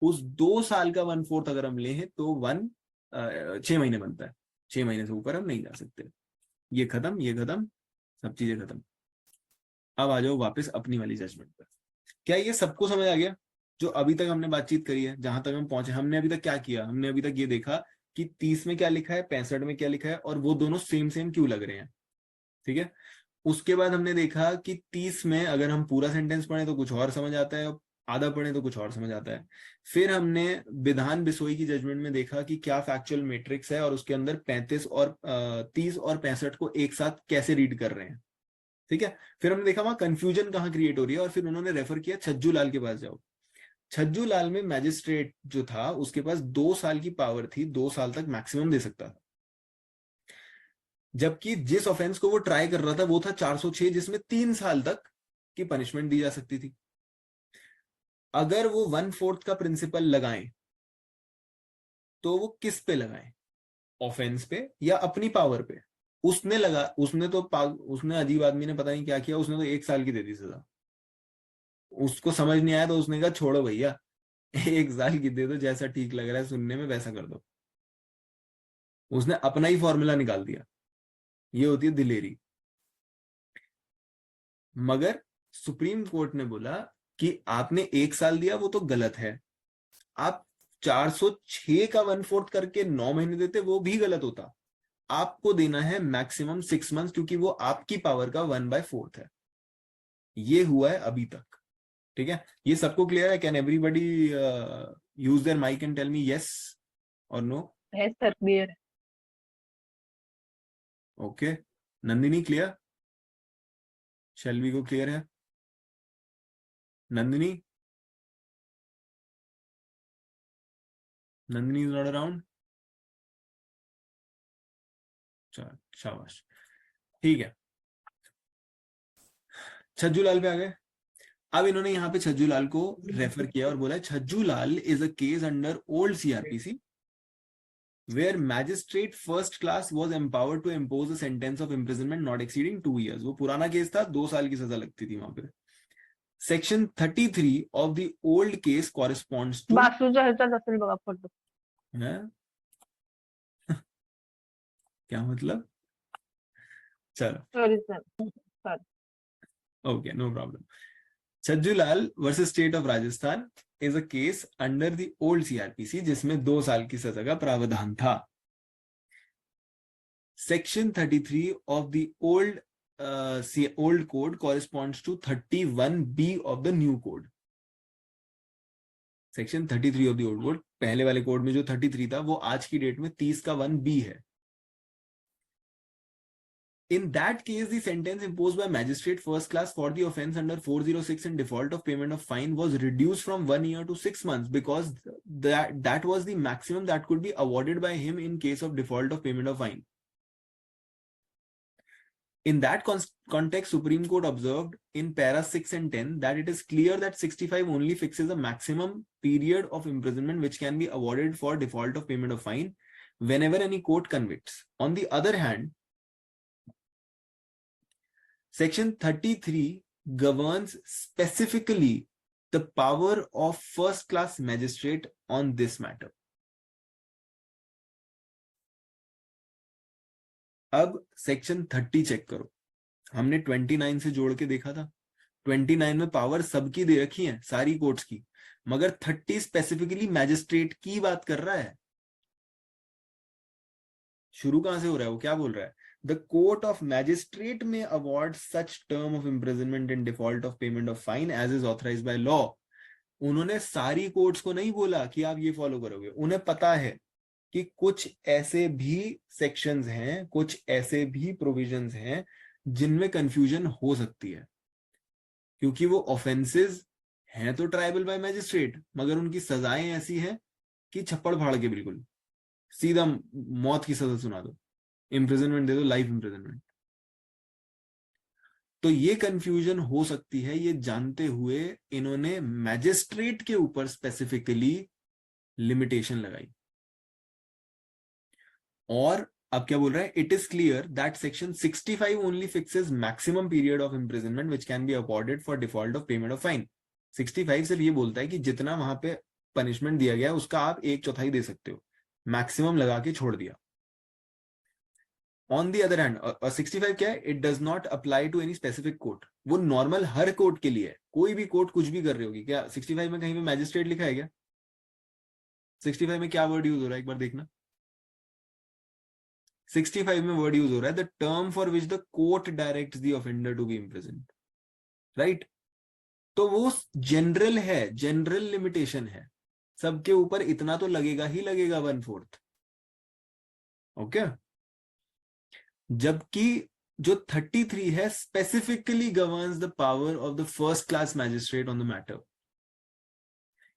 उस 2 साल का 1/4 अगर हम ले हैं तो 6 महीने बनता है, 6 महीने से ऊपर हम नहीं जा सकते। ये खत्म, सब चीजें खत्म। अब आ जाओ वापस अपनी वाली जजमेंट पर। क्या ये सबको समझ आ गया जो अभी तक हमने बातचीत करी है? जहां तक हम पहुंचे, हमने अभी तक क्या किया? हमने अभी तक ये देखा कि 30 में क्या लिखा है, 65 में क्या लिखा है, और वो दोनों सेम सेम क्यों लग रहे हैं। ठीक है, उसके बाद हमने देखा कि 30 में अगर हम पूरा सेंटेंस पढ़े तो कुछ और समझ आता है, आधा पढ़े तो कुछ और समझ आता है। फिर हमने विधान बिसोई की जजमेंट में देखा कि क्या फैक्चुअल मैट्रिक्स है और उसके अंदर 30 और 65 को एक साथ कैसे रीड कर रहे हैं। ठीक है, फिर हमने देखा वहां कंफ्यूजन कहाँ क्रिएट हो रही है, और फिर उन्होंने रेफर किया छज्जू लाल के पास जाओ। छज्जू लाल में मैजिस्ट्रेट जो था उसके पास 2 साल की पावर थी, 2 साल तक मैक्सिमम दे सकता था, जबकि जिस ऑफेंस को वो ट्राई कर रहा था वो था 406 जिसमें 3 साल तक की पनिशमेंट दी जा सकती थी। अगर वो 1/4 का प्रिंसिपल लगाएं तो वो किस पे लगाएं, ऑफेंस पे या अपनी पावर पे? उसने अजीब आदमी ने पता नहीं क्या किया, उसने तो 1 साल की दे दी सजा। उसको समझ नहीं आया तो उसने कहा छोड़ो भैया 1 साल की दे दो, जैसा ठीक लग रहा है सुनने में वैसा कर दो। उसने अपना ही फॉर्मूला निकाल दिया। ये होती है दिलेरी। मगर सुप्रीम कोर्ट ने बोला कि आपने 1 साल दिया वो तो गलत है, आप 406 का 1/4 करके 9 महीने देते वो भी गलत होता। आपको देना है मैक्सिमम 6 मंथ्स क्योंकि वो आपकी पावर का 1/4 है। ये हुआ है अभी तक। ठीक है, ये सबको क्लियर है? Can everybody use their mic and tell me yes और नो? है सर, क्लियर है। Okay, Nandini clear? शैलवी को क्लियर है? Nandini is not around. चल शाबाश, ठीक है। छज्जू लाल पे आ गए। अब इन्होंने यहाँ पे छज्जू लाल को रेफर किया और बोला Chhajju Lal is a case under old CrPC where magistrate first class was empowered to impose a sentence of imprisonment not exceeding 2 years। वो पुराना केस था, 2 साल की सजा लगती थी वहां पे। Section 33 of the old case corresponds to बासूचा ह्याचा असेल बघा फोटो। है? क्या मतलब? चलो sorry sir. Okay, no problem. Chhajju Lal versus state of Rajasthan is a case under the old CrPC जिसमें 2 साल की सजा का प्रावधान था। Section 33 of the old code corresponds to 31B of the new code. Section 33 of the old code, पहले वाले code में जो 33 था वो आज की डेट में 30 का 1B है। In that case, the sentence imposed by magistrate first class for the offence under 406 in default of payment of fine was reduced from 1 year to 6 months because that was the maximum that could be awarded by him in case of default of payment of fine. In that context, Supreme Court observed in para 6 and 10 that it is clear that 65 only fixes a maximum period of imprisonment which can be awarded for default of payment of fine whenever any court convicts. On the other hand, Section 33 governs specifically the power of first class magistrate on this matter. अब section 30 check करो। हमने 29 से जोड़ के देखा था। 29 में power सबकी दे रखी है, सारी कोर्ट्स की, मगर 30 स्पेसिफिकली मैजिस्ट्रेट की बात कर रहा है। शुरू कहां से हो रहा है? वो क्या बोल रहा है? The court of magistrate may award such term of imprisonment in default of payment of fine as is authorized by law. उन्होंने सारी कोर्ट्स को नहीं बोला कि आप ये फॉलो करोगे, उन्हें पता है कि कुछ ऐसे भी सेक्शंस हैं, कुछ ऐसे भी प्रोविजंस हैं जिनमें कंफ्यूजन हो सकती है, क्योंकि वो ऑफेंसेस हैं तो ट्राइबल बाय मैजिस्ट्रेट, मगर उनकी सजाएं ऐसी हैं कि छप्पड़ फाड़ के बिल्कुल सीधा मौत की सजा सुना दो, इम्प्रिजनमेंट दे दो, लाइफ इम्प्रिजनमेंट। तो ये कंफ्यूजन हो सकती है, ये जानते हुए इन्होंने मैजिस्ट्रेट के ऊपर स्पेसिफिकली लिमिटेशन लगाई। और अब क्या बोल रहा है, it is clear that section 65 only fixes maximum period of imprisonment which can be accorded for default of payment of fine. 65 सिर्फ ये बोलता है कि जितना वहां पे पनिशमेंट दिया गया है उसका आप 1/4 दे सकते हो, मैक्सिमम लगा के छोड़ दिया। ऑन दी अदर हैंड 65 क्या है, it does not apply to any specific court, वो नॉर्मल हर कोर्ट के लिए है, कोई भी कोर्ट कुछ भी कर रही होगी। क्या 65 में कहीं पे मैजिस्ट्रेट लिखा है क्या? 65 में क्या वर्ड यूज हो रहा है एक बार देखना। 65 में वर्ड यूज हो रहा है the term for which the court directs the offender to be imprisoned, right? तो वो जनरल है, जनरल लिमिटेशन है, सबके ऊपर इतना तो लगेगा ही लगेगा, 1/4। ओके, जबकि जो 33 है specifically governs the power of the first class magistrate on the matter.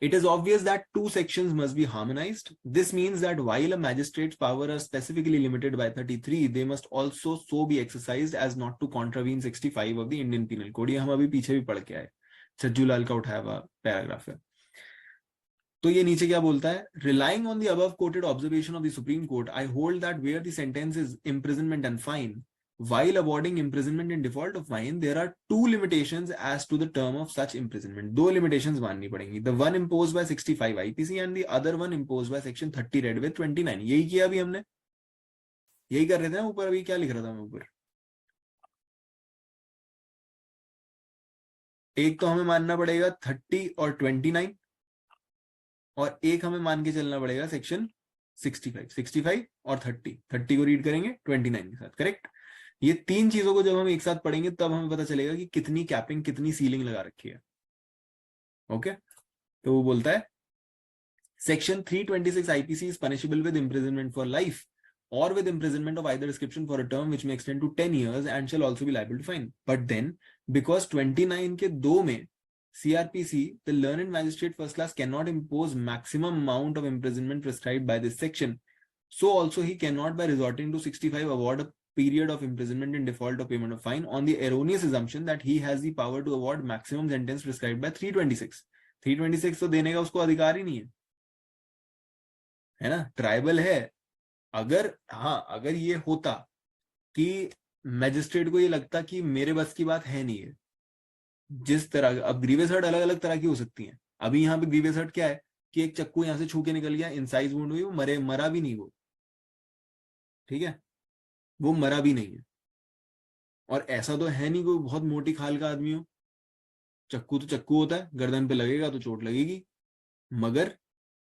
It is obvious that two sections must be harmonized. This means that while a magistrate's powers are specifically limited by 33, they must also so be exercised as not to contravene 65 of the Indian Penal Code. ये हम अभी पीछे भी पढ़ के आए, छज्जू लाल का उठाया हुआ पैराग्राफ है। तो ये नीचे क्या बोलता है, relying on the above quoted observation of the Supreme Court, I hold that where the sentence is imprisonment and fine, while awarding imprisonment in default of fine, there are two limitations as to the term of such imprisonment. दो limitations माननी पड़ेंगी, the one imposed by 65 IPC and the other one imposed by section 30 read with 29. यही किया अभी हमने, यही कर रहे थे ना ऊपर। अभी क्या लिख रहा था मैं ऊपर, एक तो हमें मानना पड़ेगा 30 और 29, और एक हमें मान के चलना पड़ेगा सेक्शन 65 और 30 को रीड करेंगे 29 के साथ, करेक्ट? ये तीन चीजों को जब हम एक साथ पढ़ेंगे तब हमें पता चलेगा कि कितनी कैपिंग, कितनी सीलिंग लगा रखी है। ओके, तो वो बोलता है section 326 IPC is punishable with imprisonment for life or with imprisonment of either description for a term which may extend to 10 years and shall also be liable to fine. But then because 29 के 2 में CRPC, the learned magistrate first class cannot impose maximum amount of imprisonment prescribed by this section, so also he cannot by resorting to 65 award a period of imprisonment in default of payment of fine on the erroneous assumption that he has the power to award maximum sentence prescribed by 326. 326 तो देने का उसको अधिकार ही नहीं है ना, tribal है। अगर हाँ, अगर ये होता कि मैजिस्ट्रेट को ये लगता कि मेरे बस की बात है नहीं है, जिस तरह अब ग्रीवियस हर्ट अलग अलग तरह की हो सकती है। अभी यहाँ पे ग्रीवियस हर्ट क्या है कि एक चक्कू यहां से छू के निकल गया, इंसाइज वुंड हुई, वो मरा भी नहीं वो, ठीक है, वो मरा भी नहीं है। और ऐसा तो है नहीं कोई बहुत मोटी खाल का आदमी हो, चक्कू तो चक्कू होता है, गर्दन पे लगेगा तो चोट लगेगी। मगर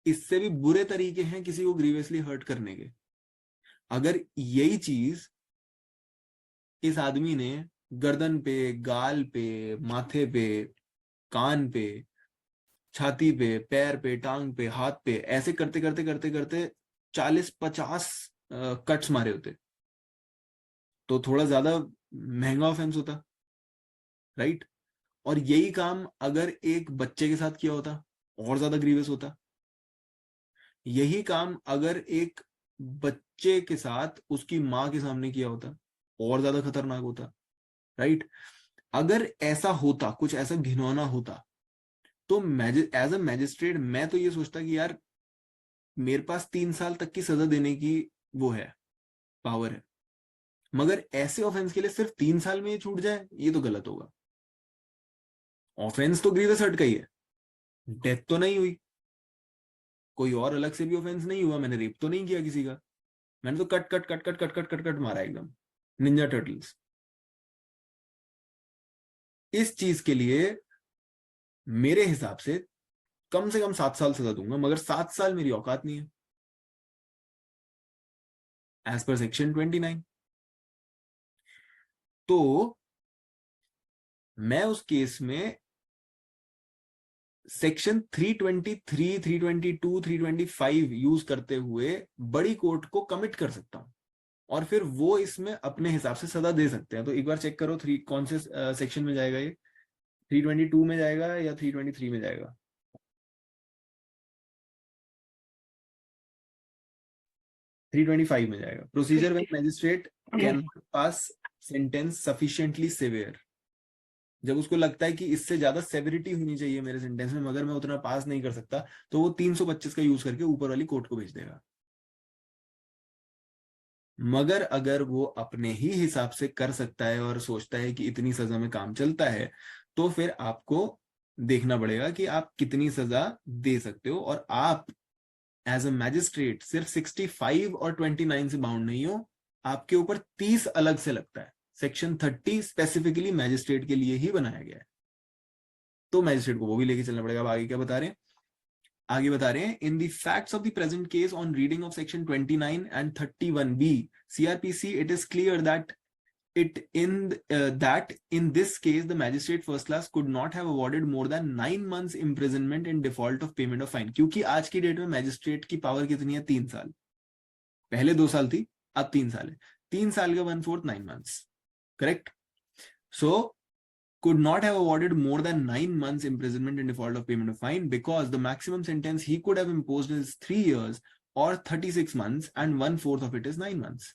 इससे भी बुरे तरीके हैं किसी को ग्रीवियसली हर्ट करने के। अगर यही चीज इस आदमी ने गर्दन पे, गाल पे, माथे पे, कान पे, छाती पे, पैर पे, टांग पे, हाथ पे, ऐसे करते करते करते करते 40-50 कट्स मारे होते तो थोड़ा ज्यादा महंगा ऑफेंस होता, राइट? और यही काम अगर एक बच्चे के साथ किया होता और ज्यादा ग्रीवियस होता। यही काम अगर एक बच्चे के साथ उसकी माँ के सामने किया होता और ज्यादा खतरनाक होता, राइट? अगर ऐसा होता, कुछ ऐसा घिनौना होता, तो एज अ मैजिस्ट्रेट मैं तो ये सोचता कि यार मेरे पास 3 साल तक की सजा देने की वो है, पावर है। मगर ऐसे ऑफेंस के लिए सिर्फ 3 साल में ये छूट जाए, ये तो गलत होगा। ऑफेंस तो ग्रीवियस हर्ट का ही है, डेथ तो नहीं हुई, कोई और अलग से भी ऑफेंस नहीं हुआ, मैंने रेप तो नहीं किया किसी का, मैंने तो cut cut cut cut cut cut cut cut मारा एकदम निंजा टर्टल्स। इस चीज के लिए मेरे हिसाब से कम 7 साल सजा दूंगा, मगर 7 साल मेरी औकात नहीं है एज पर सेक्शन 29। तो मैं उस केस में सेक्शन 323, 322, 325 यूज करते हुए बड़ी कोर्ट को कमिट कर सकता हूं और फिर वो इसमें अपने हिसाब से सजा दे सकते हैं। तो एक बार चेक करो कौन से सेक्शन में जाएगा ये, 322 में जाएगा या 323 में जाएगा? 325 में जाएगा। Procedure when magistrate can pass sentence sufficiently severe, जब उसको लगता है कि इससे ज्यादा सेवरिटी होनी चाहिए मेरे सेंटेंस में मगर मैं उतना पास नहीं कर सकता, तो वो 325 का यूज करके ऊपर वाली कोर्ट को भेज देगा। मगर अगर वो अपने ही हिसाब से कर सकता है और सोचता है कि इतनी सजा में काम चलता है, तो फिर आपको देखना पड़ेगा कि आप कितनी सजा दे सकते हो। और आप एज अ मैजिस्ट्रेट सिर्फ 65 और 29 से बाउंड नहीं हो, आपके ऊपर 30 अलग से लगता है। सेक्शन 30 स्पेसिफिकली मैजिस्ट्रेट के लिए ही बनाया गया है, तो मैजिस्ट्रेट को वो भी लेके चलना पड़ेगा। अब आगे क्या बता रहे हैं? आगे बता रहे हैं, in the facts of the present case on reading of section 29 and 31B CRPC, it is clear that in this case the magistrate first class could not have awarded more than 9 months imprisonment in default of payment of fine। क्योंकि आज की date में magistrate की power कितनी है? 3 साल। पहले 2 साल थी, अब 3 साल है। 3 साल का 1/4 9 months, correct? So could not have awarded more than 9 months imprisonment in default of payment of fine because the maximum sentence he could have imposed is 3 years or 36 months and 1/4 of it is 9 months.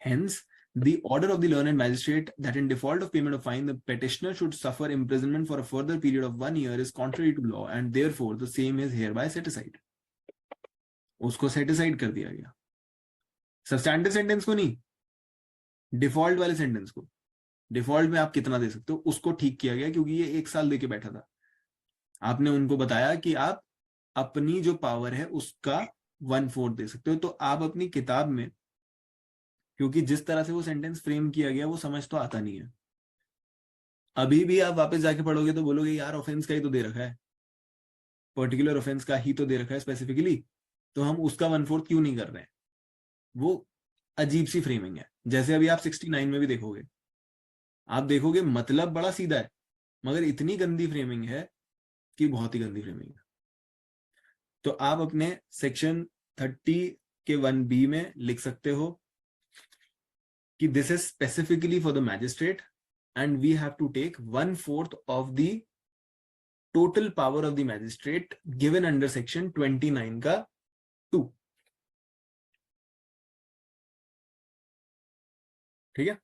Hence, the order of the learned magistrate that in default of payment of fine the petitioner should suffer imprisonment for a further period of 1 year is contrary to law and therefore the same is hereby set aside। उसको set aside कर दिया गया, substantive sentence को नहीं, default वाले sentence को। Default में आप कितना दे सकते हो उसको ठीक किया गया, क्योंकि ये 1 साल देके बैठा था। आपने उनको बताया कि आप अपनी जो पावर है उसका 1/4 दे सकते हो। तो आप अपनी किताब में, क्योंकि जिस तरह से वो सेंटेंस फ्रेम किया गया वो समझ तो आता नहीं है, अभी भी आप वापस जाके पढ़ोगे तो बोलोगे यार ऑफेंस का ही तो दे रखा है, पर्टिकुलर ऑफेंस का ही तो दे रखा है स्पेसिफिकली, तो हम उसका 1/4 क्यों नहीं कर रहे हैं? वो अजीब सी फ्रेमिंग है। जैसे अभी आप 69 में भी देखोगे, आप देखोगे मतलब बड़ा सीधा है मगर इतनी गंदी फ्रेमिंग है कि बहुत ही गंदी फ्रेमिंग है। तो आप अपने सेक्शन 30 के 1B में लिख सकते हो कि this is specifically for the magistrate and we have to take 1/4 of the total power of the magistrate given under section 29 का 2। ठीक है?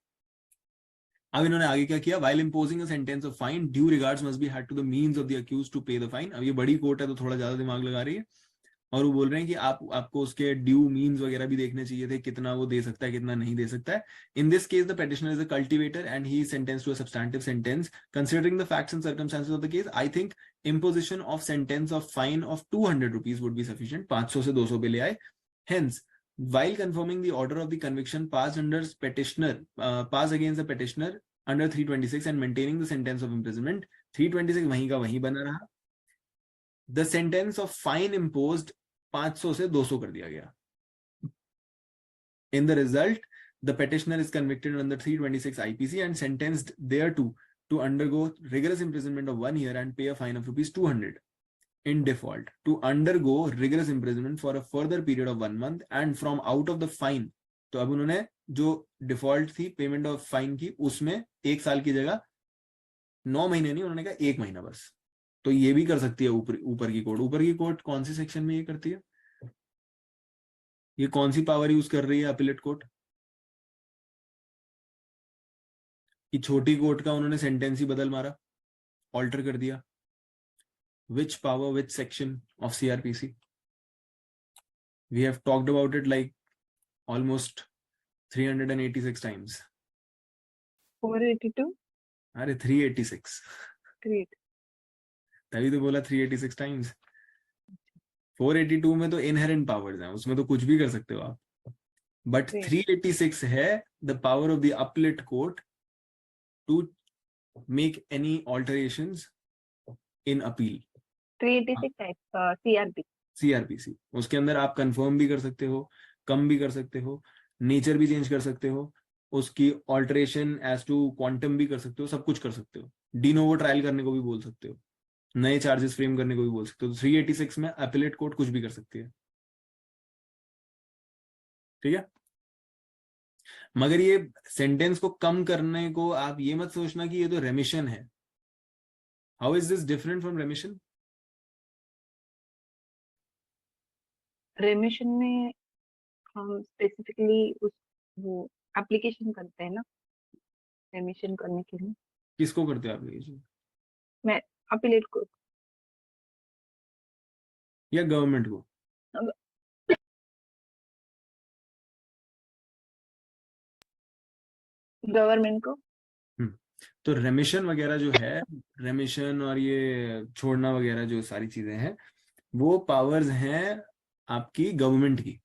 अब इन्होंने आगे क्या किया? while imposing a sentence of fine, due regards must be had to the means of the accused to pay the fine। अब ये बड़ी कोर्ट है तो थोड़ा ज्यादा दिमाग लगा रही है और वो बोल रहे हैं कि आपको उसके ड्यू मीन्स वगैरह भी देखने चाहिए थे, कितना वो दे सकता है कितना नहीं दे सकता है। In this case the petitioner is a cultivator and he is sentenced to a substantive sentence considering the facts and circumstances of the case. I think imposition of sentence of fine of 200 rupees would be sufficient। 500 से 200 पे ले आए। Hence, while confirming the order of the conviction passed under petitioner passed against the petitioner under 326 and maintaining the sentence of imprisonment, 326 वहीं का वहीं बना रहा। The sentence of fine imposed 500 से 200 कर दिया गया। In the result, the petitioner is convicted under 326 IPC and sentenced thereto to undergo rigorous imprisonment of 1 year and pay a fine of rupees 200 in default, to undergo rigorous imprisonment for a further period of 1 month and from out of the fine। तो अब उन्होंने जो default थी payment of fine की उसमें 1 साल की जगह 9 महीने नहीं, उन्होंने कहा 1 महीना बस। तो ये भी कर सकती है ऊपर की कोर्ट। ऊपर की कोर्ट कौन सी सेक्शन में ये करती है? ये कौन सी पावर यूज कर रही है अपीलेट कोर्ट? कि छोटी कोर्ट का उन्होंने सेंटेंस ही बदल मारा, ऑल्टर कर दिया। Which power, which section of CRPC? We have talked about it like almost 386 times. 482 अरे 386, 3 तभी तो बोला 386 टाइम्स। 482 में तो इनहेरेंट पावर्स हैं, उसमें तो कुछ भी कर सकते हो आप, बट 386 है the power of the appellate court to make any alterations in appeal. 386 type CRPC उसके अंदर आप कंफर्म भी कर सकते हो, कम भी कर सकते हो, नेचर भी चेंज कर सकते हो, उसकी ऑल्टरेशन एज टू क्वांटम भी कर सकते हो, सब कुछ कर सकते हो। डिनोवो ट्रायल करने को भी बोल सकते हो। नए चार्जेस फ्रेम करने को भी बोल सकते हो। तो 386 में अपीलेट कोर्ट कुछ भी कर सकती है, ठीक है। मगर ये सेंटेंस को कम करने को आप ये मत सोचना कि ये तो रेमिशन है। How is this different from रेमिशन? रेमिशन में हम स्पेसिफिकली उस वो एप्लीकेशन करते हैं ना रेमिशन करने के लिए। किसको करते हो एप्लीकेशन? मैं अपीलेट को या गवर्नमेंट को? गवर्नमेंट को। तो रेमिशन वगैरह जो है, रेमिशन और ये छोड़ना वगैरह जो सारी चीजें हैं, वो पावर्स हैं आपकी गवर्नमेंट की,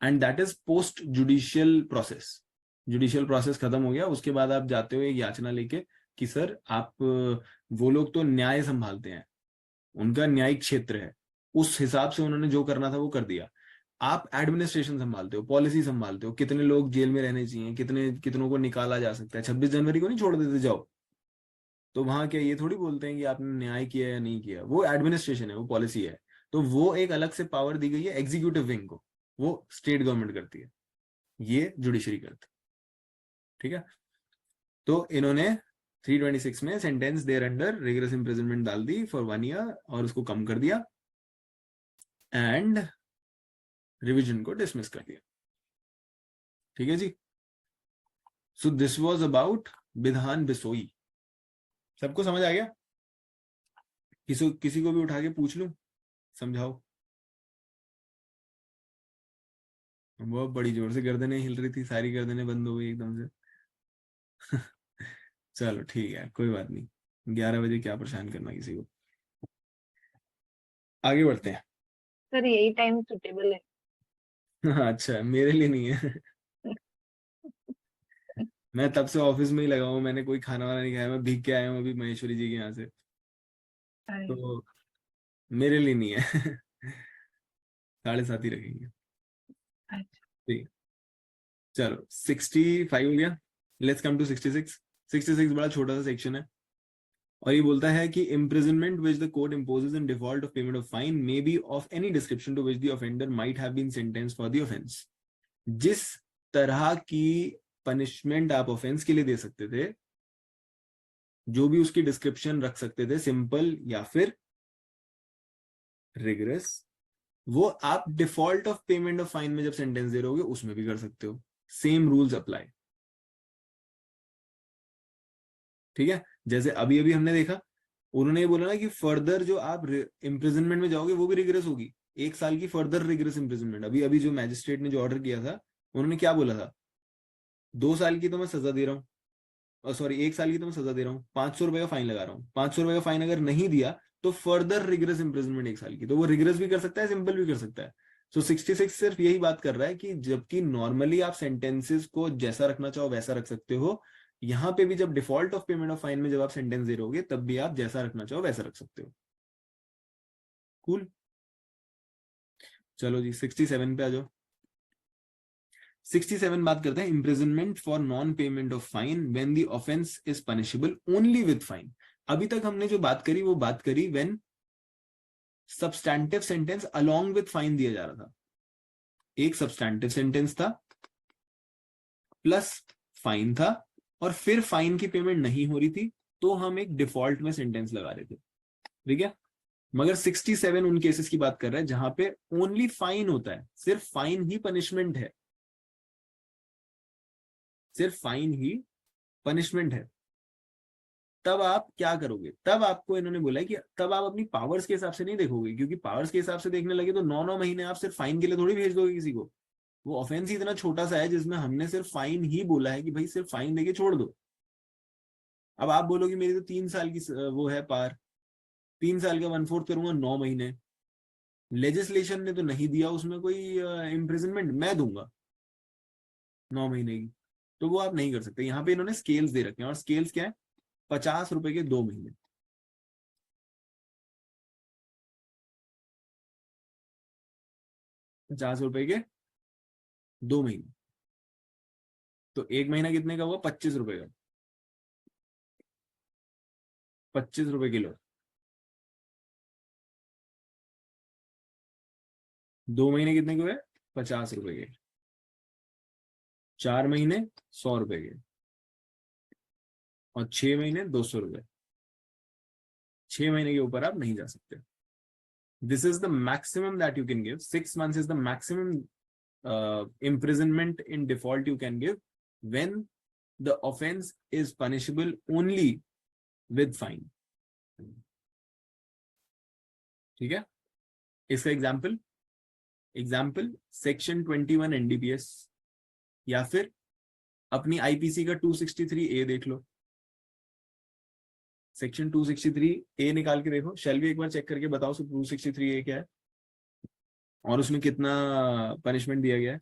and that is post judicial process. Judicial process खत्म हो गया, उसके बाद आप जाते हो एक याचना लेके कि सर आप, वो लोग तो न्याय संभालते हैं, उनका न्यायिक क्षेत्र है, उस हिसाब से उन्होंने जो करना था वो कर दिया। आप एडमिनिस्ट्रेशन संभालते हो, पॉलिसी संभालते हो, कितने लोग जेल में रहने चाहिए, कितनों को निकाला जा सकता है, 26 जनवरी को नहीं छोड़ देते जाओ। तो वहां क्या ये थोड़ी बोलते हैं कि आपने न्याय किया या नहीं किया, वो एडमिनिस्ट्रेशन है, वो पॉलिसी है। तो वो एक अलग से पावर दी गई है एग्जीक्यूटिव विंग को, वो स्टेट गवर्नमेंट करती है, ये जुडिशरी करती है, ठीक है। तो इन्होंने 326 में sentence there under rigorous imprisonment डाल दी फॉर 1 ईयर और उसको कम कर दिया एंड रिवीजन को डिसमिस कर दिया, ठीक है जी। सो दिस वाज अबाउट विधान बिसोई। सबको समझ आ गया? किसी को भी उठा के पूछ लूं, समझाओ। बहुत बड़ी जोर से गर्दनें हिल रही थी, सारी गर्दनें बंद हो गई एकदम से। चलो ठीक है, कोई बात नहीं, 11 बजे क्या परेशान करना किसी को। आगे बढ़ते हैं। सर यही टाइम सुटेबल है। अच्छा, मेरे लिए नहीं है। मैं तब से ऑफिस में ही लगा हूँ, मैंने कोई खाना वाना नहीं खाया, मैं भीग के आया हूँ अभी महेश्वरी जी के यहाँ से। अरे, तो मेरे लिए नहीं है। 7:30 ही रखेंगे। अच्छा। ठीक है, चलो 65 हो गया। Let's come to 66। 66 बड़ा छोटा सा सेक्शन है, और ये बोलता है कि imprisonment which the court imposes in default of payment of fine may be of any description to which the offender might have been sentenced for the offense। जिस तरह की पनिशमेंट आप ऑफेंस के लिए दे सकते थे, जो भी उसकी डिस्क्रिप्शन रख सकते थे, सिंपल या फिर रिगरस, वो आप default of payment of fine में जब सेंटेंस दे रहे होगे उसमें भी कर सकते हो। सेम रूल्स अप्लाई, ठीक है। जैसे अभी अभी हमने देखा, उन्होंने ये बोला ना कि फर्दर जो आप इम्प्रिजनमेंट में जाओगे वो भी रिग्रेस होगी, 1 साल की फर्दर रिग्रेस इम्प्रिजनमेंट। अभी अभी जो मैजिस्ट्रेट ने जो ऑर्डर किया था, उन्होंने क्या बोला था, 2 साल की तो मैं सजा दे रहा हूँ, और सॉरी 1 साल की तो मैं सजा दे रहा हूँ, 500 रुपए का फाइन लगा रहा हूँ, 500 रुपए का फाइन अगर नहीं दिया तो फर्दर रिग्रेस इम्प्रिजनमेंट 1 साल की। तो वो रिग्रेस भी कर सकता है, सिंपल भी कर सकता है। सो 66 सिर्फ यही बात कर रहा है कि जबकि नॉर्मली आप सेंटेंसेस को जैसा रखना चाहो वैसा रख सकते हो, यहाँ पे भी जब default of payment of fine में जब आप सेंटेंस दे रहोगे तब भी आप जैसा रखना चाहो वैसा रख सकते हो। कूल। चलो जी 67 पे आ जाओ। 67 बात करते हैं imprisonment for non payment of fine when the offence is punishable only with fine. अभी तक हमने जो बात करी वो बात करी when substantive sentence along with fine दिया जा रहा था। एक सब्सटैंटिव सेंटेंस था प्लस फाइन था, और फिर फाइन की पेमेंट नहीं हो रही थी तो हम एक डिफॉल्ट में सेंटेंस लगा रहे थे, ठीक है। मगर 67 उन केसेस की बात कर रहा है जहां पे ओनली फाइन होता है, सिर्फ फाइन ही पनिशमेंट है, सिर्फ फाइन ही पनिशमेंट है। तब आप क्या करोगे? तब आपको इन्होंने बोला है कि तब आप अपनी पावर्स के हिसाब से नहीं देखोगे, क्योंकि पावर्स के हिसाब से देखने लगे तो 9 9 महीने आप सिर्फ फाइन के लिए थोड़ी भेज दोगे किसी को। वो ऑफेंस ही इतना छोटा सा है जिसमें हमने सिर्फ फाइन ही बोला है कि भाई सिर्फ फाइन देके छोड़ दो। अब आप बोलोगे मेरी तो 3 साल की वो है पार, 3 साल का 1/4 करूंगा 9 महीने। लेजिस्लेशन ने तो नहीं दिया उसमें कोई इम्प्रिजनमेंट, मैं दूंगा 9 महीने की, तो वो आप नहीं कर सकते। यहाँ पे इन्होंने स्केल्स दे रखे हैं, और स्केल्स क्या है, 50 रुपए के 2 महीने, 50 रुपए के 2 महीने। तो 1 महीना कितने का हुआ, 25 रुपए का, 25 रुपए किलो। 2 महीने कितने के हुए? 50 रुपए के। 4 महीने 100 रुपए के, और 6 महीने 200 रुपए। 6 महीने के ऊपर आप नहीं जा सकते। This is the maximum that you can give. 6 months is the maximum imprisonment in default you can give when the offense is punishable only with fine. ठीक है, इसका एग्जाम्पल सेक्शन 21 एनडीपीएस, या फिर अपनी आईपीसी का 263A देख लो। Section 263A निकाल के देखो। शैल भी एक बार चेक करके बताओ 263A क्या है और उसमें कितना पनिशमेंट दिया गया है।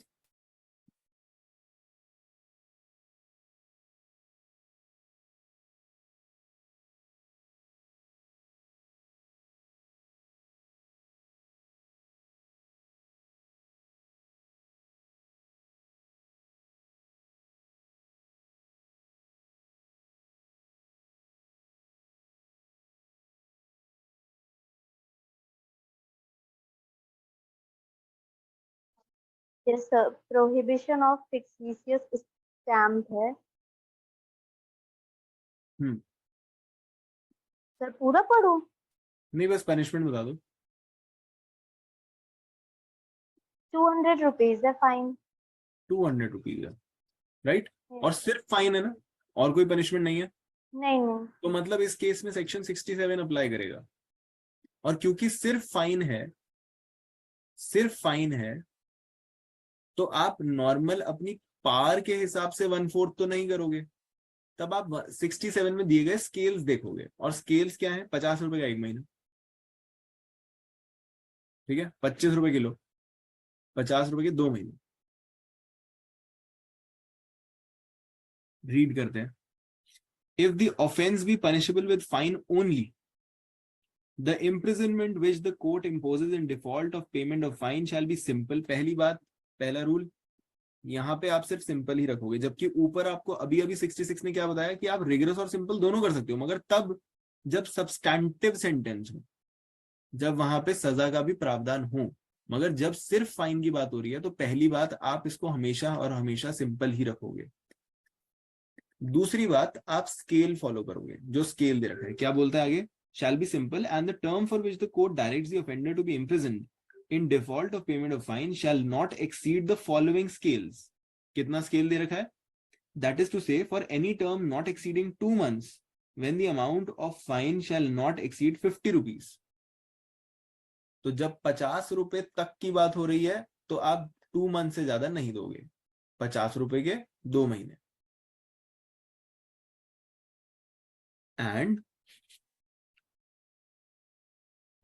Yes, sir. Prohibition of fictitious stamp है हम्म, सर, पूरा पढ़ूं? नहीं बस पनिशमेंट बता दो। 200 रुपीज है फाइन। 200 रुपीज है, राइट? और सिर्फ फाइन है ना, और कोई पनिशमेंट नहीं है? नहीं नहीं। तो मतलब इस केस में सेक्शन 67 अप्लाई करेगा। और क्योंकि सिर्फ फाइन है तो आप नॉर्मल अपनी पार के हिसाब से 1/4 तो नहीं करोगे। तब आप 67 में दिए गए स्केल्स देखोगे, और स्केल्स क्या है? 50 रुपए का 1 महीना, ठीक है, 25 रुपए किलो, 50 रुपए के 2 महीने। रीड करते हैं। If the offence be punishable with fine only, the imprisonment which the court imposes in default of payment of fine shall be simple। पहली बात, पहला रूल, यहाँ पे आप सिर्फ सिंपल ही रखोगे, जबकि ऊपर आपको अभी अभी 66 ने क्या बताया कि आप रिगरस और सिंपल दोनों कर सकते हो, मगर तब जब सब्सटैंटिव सेंटेंस हो, जब वहां पे सजा का भी प्रावधान हो। मगर जब सिर्फ फाइन की बात हो रही है तो पहली बात, आप इसको हमेशा और हमेशा सिंपल ही रखोगे। दूसरी बात, आप स्केल फॉलो करोगे, जो स्केल दे रखा है। क्या बोलता है आगे? shall be simple and the term for which the court directs the offender to be imprisoned in default of payment of fine shall not exceed the following scales। कितना scale दे रखा है? that is to say for any term not exceeding 2 months when the amount of fine shall not exceed 50 rupees। तो जब 50 रुपए तक की बात हो रही है तो आप 2 मंथ से ज्यादा नहीं दोगे, 50 रुपए के 2 महीने। and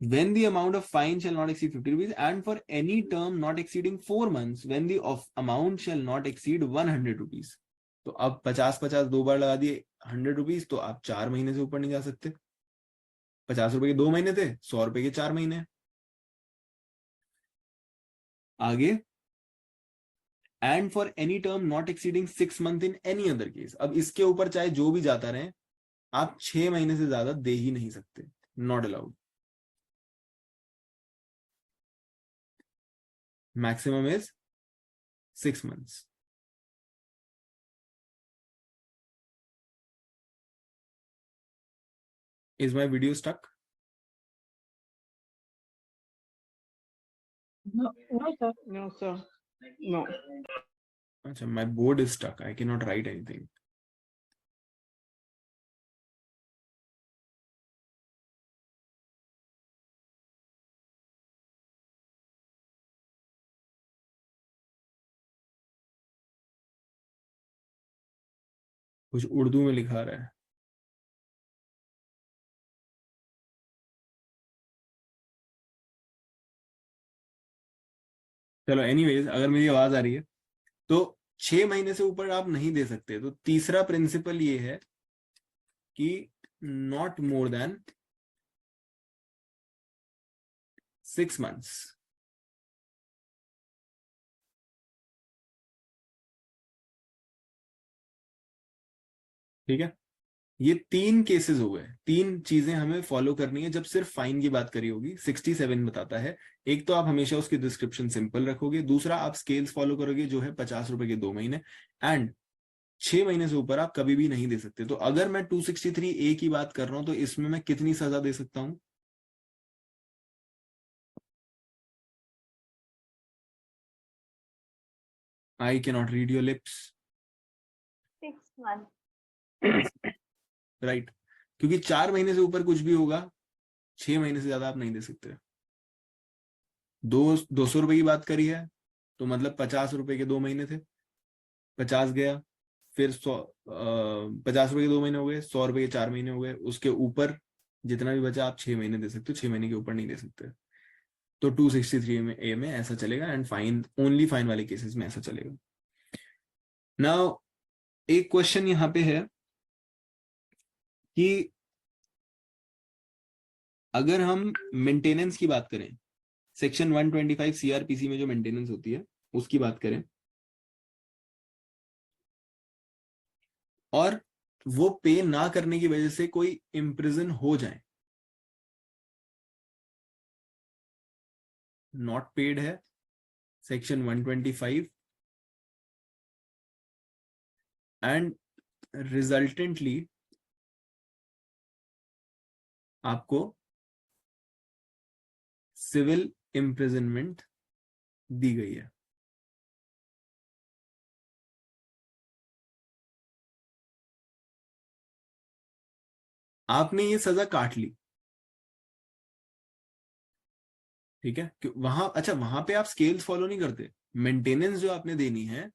when the amount of fine shall not exceed 50 rupees, and for any term not exceeding 4 months when the amount shall not exceed 100 rupees। तो अब 50-50 दो बार लगा दिए 100 रुपीज, तो आप 4 महीने से ऊपर नहीं जा सकते। 50 रुपए के 2 महीने थे, 100 रुपए के 4 महीने। आगे, and for any term not exceeding 6 months in any other case. अब इसके ऊपर चाहे जो भी जाता रहे, आप 6 महीने से ज्यादा दे ही नहीं सकते, not allowed. Maximum is 6 months। Is my video stuck? No, no, sir. No, sir. No. अच्छा, my board is stuck. I cannot write anything. कुछ उर्दू में लिखा रहा है। चलो एनीवेज, अगर मेरी आवाज आ रही है तो 6 महीने से ऊपर आप नहीं दे सकते। तो तीसरा प्रिंसिपल ये है कि नॉट मोर देन 6 months। ठीक है, ये 3 केसेस हो गए, 3 चीजें हमें फॉलो करनी है जब सिर्फ फाइन की बात करी होगी। 67 बताता है, एक तो आप हमेशा उसकी डिस्क्रिप्शन सिंपल रखोगे, दूसरा आप स्केल्स फॉलो करोगे जो है 50 रुपए के 2 महीने, एंड 6 महीने से ऊपर आप कभी भी नहीं दे सकते। तो अगर मैं 263A की बात कर रहा हूं तो इसमें मैं कितनी सजा दे सकता हूं? I can not read your lips. 6 months. Right, क्योंकि 4 महीने से ऊपर कुछ भी होगा, 6 महीने से ज्यादा आप नहीं दे सकते। 200 रुपए की बात करी है तो मतलब 50 रुपए के 2 महीने थे, 50 गया, फिर 100, 50 रुपए के 2 महीने हो गए, 100 रुपए के 4 महीने हो गए, उसके ऊपर जितना भी बचा आप 6 महीने दे सकते हो, 6 महीने के ऊपर नहीं दे सकते। तो 263A में ऐसा चलेगा, एंड फाइन, ओनली फाइन वाले केसेस में ऐसा चलेगा। नाउ एक क्वेश्चन यहाँ पे है कि अगर हम मेंटेनेंस की बात करें, सेक्शन 125 CRPC में जो मेंटेनेंस होती है उसकी बात करें, और वो पे ना करने की वजह से कोई इम्प्रिजन हो जाए, नॉट पेड है सेक्शन 125, एंड रिजल्टेंटली आपको सिविल इम्प्रिजनमेंट दी गई है। आपने ये सजा काट ली, ठीक है, वहां, अच्छा वहां पे आप स्केल्स फॉलो नहीं करते, मेंटेनेंस जो आपने देनी है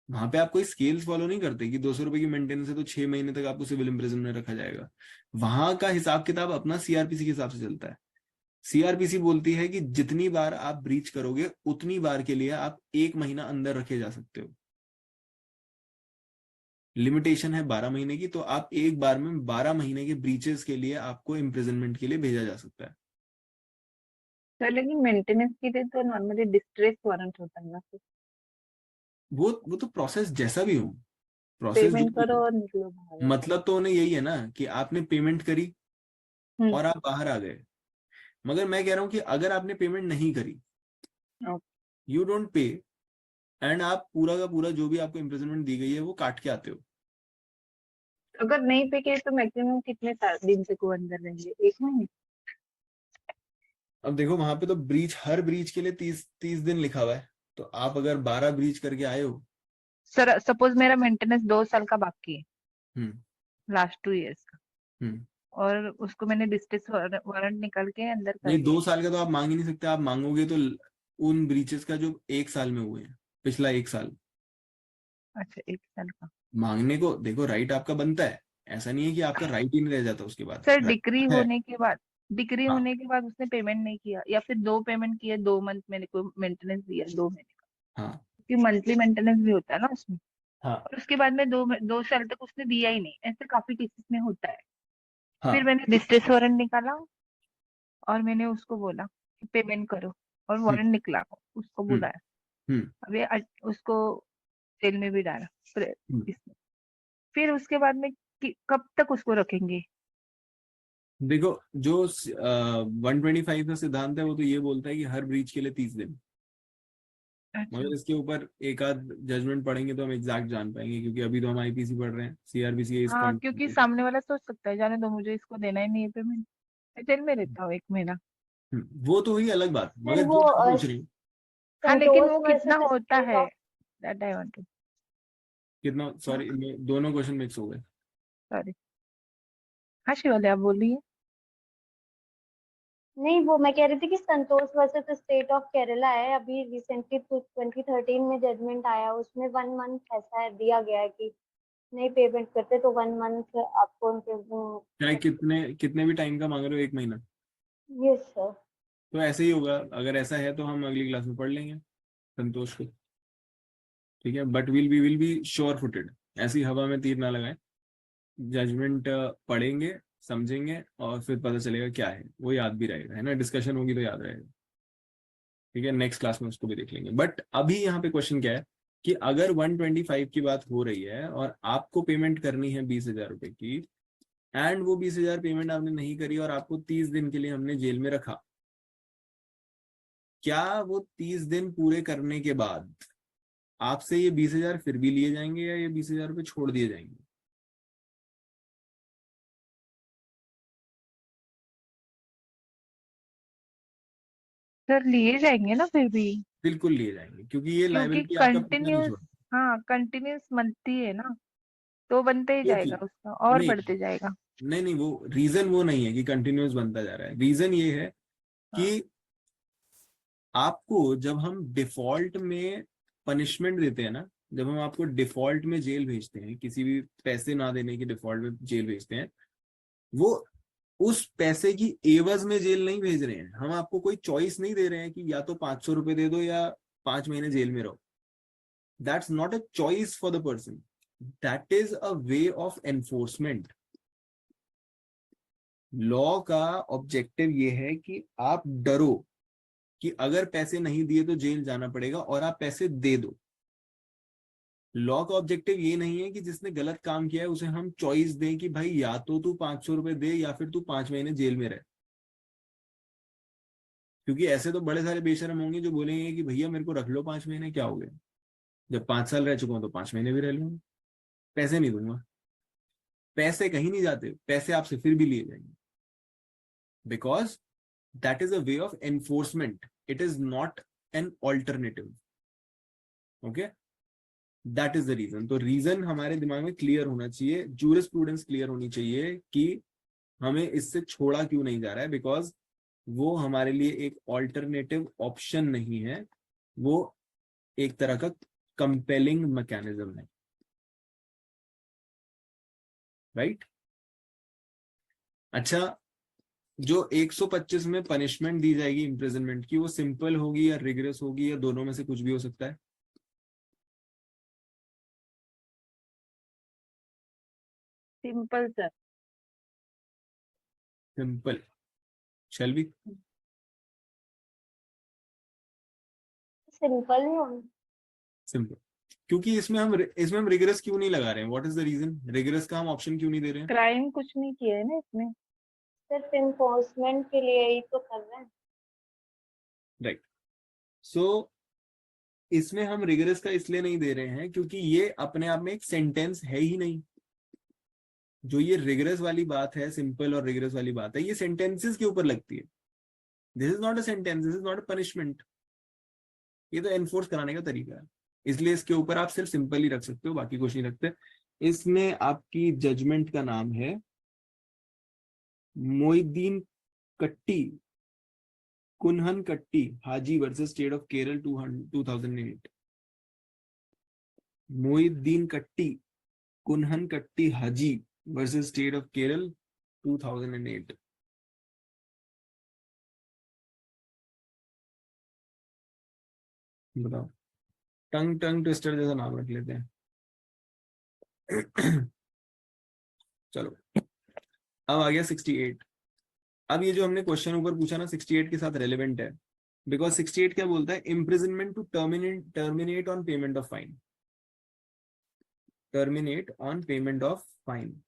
वहां पे आप कोई स्केल्स फॉलो नहीं करते कि 200 रुपए की मेंटेनेंस है तो 6 महीने तक आपको सिविल इम्प्रिजन में रखा जाएगा। वहां का हिसाब किताब अपना सीआरपीसी के हिसाब से चलता है। सीआरपीसी बोलती है कि जितनी बार आप ब्रीच करोगे उतनी बार के लिए आप 1 महीना अंदर रखे जा सकते हो। लिमिटेशन है 12 महीने की, तो आप एक बार में 12 महीने के ब्रीचेस के लिए आपको इम्प्रिजनमेंट के लिए भेजा जा सकता है। सर लेकिन मेंटेनेंस के लिए तो नॉर्मली डिस्ट्रेस वारंट होता है ना सर। वो तो प्रोसेस जैसा भी हो, प्रोसेस जो पेमेंट भी करो हो, और निकलो बाहर। मतलब तो उन्हें यही है ना कि आपने पेमेंट करी हम्म। और आप बाहर आ गए। मगर मैं कह रहा हूं कि अगर आपने पेमेंट नहीं करी, okay. You don't pay, and आप पूरा का पूरा जो भी आपको इम्प्रिजनमेंट दी गई है वो काट के आते हो। अगर नहीं पे किए तो मैक्सिमम कितने दिन तक वो अंदर रहेंगे? 1 महीने? अब देखो वहां पे तो ब्रीच, हर ब्रीच के लिए 30 दिन लिखा हुआ है, तो आप अगर 12 ब्रीच करके आए हो। सर सपोज मेरा मेंटेनेंस 2 साल का बाकी है, हम्म लास्ट 2 इयर्स का, हम्म और उसको मैंने डिस्ट्रेस वारंट निकाल के अंदर कर नहीं, दिया। 2 साल का तो आप मांग ही नहीं सकते। आप मांगोगे तो उन ब्रीचेस का जो 1 साल में हुए हैं, पिछला 1 साल अच्छा, 1 साल का। मांगने को देखो, राइट आपका बनता है। ऐसा नहीं है कि आपका राइट ही नहीं रह जाता उसके बाद, सर डिग्री राइट है। होने के बाद, डिग्री हाँ होने के बाद उसने पेमेंट नहीं किया, या फिर 2 पेमेंट किए, 2 मंथ मैंने को मेंटेनेंस दिया 2 महीने का, हाँ क्योंकि मंथली मेंटेनेंस भी होता है ना उसमें, हाँ और उसके बाद में 2 साल तक उसने दिया ही नहीं, ऐसे काफी केसेस में होता है। फिर हाँ। मैंने डिस्ट्रेस वारंट निकाला और मैंने उसको बोला कि पेमेंट करो, और हम्म वारंट निकला, उसको हम्म बुलाया, हम्म अभी उसको जेल में भी डाला हम्म। इसमें। फिर उसके बाद में कब तक उसको रखेंगे? देखो जो 125 का सिद्धांत है वो तो ये बोलता है कि हर ब्रीच के लिए 30 दिन। अच्छा। मगर इसके ऊपर एक आध जजमेंट पढ़ेंगे तो हम एग्जैक्ट जान पाएंगे, क्योंकि अभी तो हम आईपीसी पढ़ रहे हैं, सीआरपीसी इस हाँ, पॉइंट। क्योंकि सामने वाला सोच सकता है जाने दो, मुझे इसको देना ही नहीं है पेमेंट, मैं जेल में रहता हूँ 1 महीना। वो तो हुई अलग बात, सर मगर वो जो मैं पूछ रही हूँ हाँ, लेकिन संतोष वो कितना वर्सेस होता स्टेट है, of, that I want to. कितना, सॉरी दोनों क्वेश्चन मिक्स हो गए। सॉरी। हाँ शिवाली, आप बोल रही है। नहीं वो मैं कह रही थी कि संतोष वर्सेस स्टेट ऑफ केरला है, अभी रिसेंटली 2013 में जजमेंट आया, उसमें 1 मंथ ऐसा है दिया गया है कि नहीं पेमेंट करते तो 1 मंथ आपको उनके। चाहे कितने कितने भी टाइम का मांग रहे हो, 1 महीना, यस सर। तो ऐसे ही होगा। अगर ऐसा है तो हम अगली क्लास में पढ़ लेंगे संतोष को, ठीक है। But will be sure footed, ऐसी हवा में तीर ना लगाए। जजमेंट पढ़ेंगे, समझेंगे, और फिर पता चलेगा क्या है, वो याद भी रहेगा, है ना, डिस्कशन होगी तो याद रहेगा, ठीक है। नेक्स्ट क्लास में उसको भी देख लेंगे। बट अभी यहाँ पे क्वेश्चन क्या है कि अगर 125 की बात हो रही है और आपको पेमेंट करनी है 20,000 रुपए की, एंड वो 20,000 पेमेंट आपने नहीं करी और आपको 30 दिन के लिए हमने जेल में रखा, क्या वो 30 दिन पूरे करने के बाद आपसे ये 20,000 फिर भी लिए जाएंगे या ये 20,000 रुपये छोड़ दिए जाएंगे? सर लिए जाएंगे ना फिर भी, बिल्कुल लिए जाएंगे, क्योंकि ये क्योंकि लाइबिलिटी आपका पीछा नहीं कंटिन्यूस, छोड़। हाँ कंटिन्यूस बनती है ना, तो बनते ही क्योंकि जाएगा उसका और नहीं बढ़ते जाएगा। नहीं नहीं, वो रीजन वो नहीं है कि कंटिन्यूस बनता जा रहा है। रीजन ये है हाँ कि आपको जब हम डिफॉल्ट में पनिशमेंट देते हैं ना, जब हम आपको डिफॉल्ट में जेल भेजते हैं, किसी भी पैसे ना देने की डिफॉल्ट में जेल भेजते हैं, वो उस पैसे की एवज में जेल नहीं भेज रहे हैं। हम आपको कोई चॉइस नहीं दे रहे हैं कि या तो 500 रुपए दे दो या 5 महीने जेल में रहो। That's not a choice for the person, that is a way of enforcement. Law का ऑब्जेक्टिव ये है कि आप डरो कि अगर पैसे नहीं दिए तो जेल जाना पड़ेगा, और आप पैसे दे दो। लॉ का ऑब्जेक्टिव ये नहीं है कि जिसने गलत काम किया है उसे हम चॉइस दें कि भाई या तो तू 500 रुपए दे या फिर तू 5 महीने जेल में रहे। क्योंकि ऐसे तो बड़े सारे बेशरम होंगे जो बोलेंगे कि भैया मेरे को रख लो 5 महीने, क्या हो गया, जब 5 साल रह चुका हूं तो 5 महीने भी रह लूंगा, पैसे नहीं दूंगा। पैसे कहीं नहीं जाते, पैसे आपसे फिर भी लिए जाएंगे, because that is a way of enforcement, it is not an alternative. Okay, that is the reason. तो रीजन हमारे दिमाग में क्लियर होना चाहिए, जूरिस्प्रूडेंस क्लियर होनी चाहिए कि हमें इससे छोड़ा क्यों नहीं जा रहा है, बिकॉज वो हमारे लिए एक ऑल्टरनेटिव ऑप्शन नहीं है, वो एक तरह का कंपेलिंग मैकेनिज्म है, राइट? अच्छा, जो 125 में पनिशमेंट दी जाएगी इम्प्रिजनमेंट की, वो सिंपल होगी या रिगरस होगी या दोनों में से कुछ भी हो सकता है? Simple sir. Simple. Shall be? Simple ही होना। सिंपल। क्योंकि इसमें हम रिगरस क्यों नहीं लगा रहे हैं? What is the reason? Rigorous का हम ऑप्शन क्यों नहीं दे रहे हैं? क्राइम कुछ नहीं किया है ना इसमें। सिर्फ इन्फोर्समेंट के लिए ही तो कर रहे हैं। राइट। सो इसमें हम रिगरस का इसलिए नहीं दे रहे हैं क्योंकि ये अपने आप में एक सेंटेंस है ही नहीं। जो ये रिगरस वाली बात है, सिंपल और रिगरस वाली बात है, ये सेंटेंसेस के ऊपर लगती है। This is not a sentence, this is not a punishment, ये तो एनफोर्स कराने का तरीका है। इसलिए इसके ऊपर आप सिर्फ सिंपल ही रख सकते हो, बाकी कुछ नहीं रखते। इसमें आपकी जजमेंट का नाम है मोइद्दीन कट्टी, कुनहन कट्टी हाजी वर्सेस स्टेट ऑफ केरल 2008। मोइद्दीन कट्टी कुनहन कट्टी हाजी वर्सेस स्टेट ऑफ केरल 2008। बताओ, टंग टंग ट्विस्टर जैसा नाम रख लेते हैं। चलो, अब आ गया 68। अब ये जो हमने क्वेश्चन ऊपर पूछा ना, 68 के साथ रेलेवेंट है, बिकॉज 68 क्या बोलता है? Imprisonment to terminate on payment of fine. Terminate on payment of fine.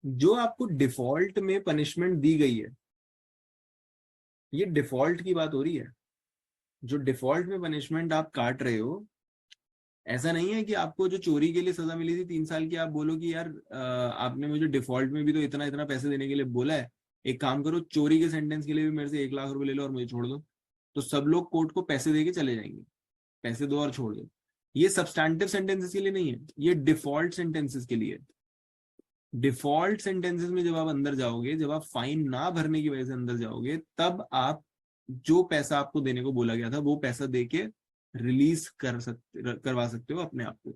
जो आपको डिफॉल्ट में पनिशमेंट दी गई है, ये डिफॉल्ट की बात हो रही है। जो डिफॉल्ट में पनिशमेंट आप काट रहे हो, ऐसा नहीं है कि आपको जो चोरी के लिए सजा मिली थी 3 साल की, आप बोलो कि यार आपने मुझे डिफॉल्ट में भी तो इतना इतना पैसे देने के लिए बोला है, एक काम करो चोरी के सेंटेंस के लिए भी मेरे से 1 लाख रुपए ले लो और मुझे छोड़ दो। तो सब लोग कोर्ट को पैसे दे के चले जाएंगे, पैसे दो और छोड़ दो। ये सब्सटैंटिव सेंटेंसेस के लिए नहीं है, ये डिफॉल्ट सेंटेंसेस के लिए। डिफॉल्ट सेंटेंसेस में जब आप अंदर जाओगे, जब आप फाइन ना भरने की वजह से अंदर जाओगे, तब आप जो पैसा आपको देने को बोला गया था वो पैसा देके रिलीज करवा सकते हो अपने आप को।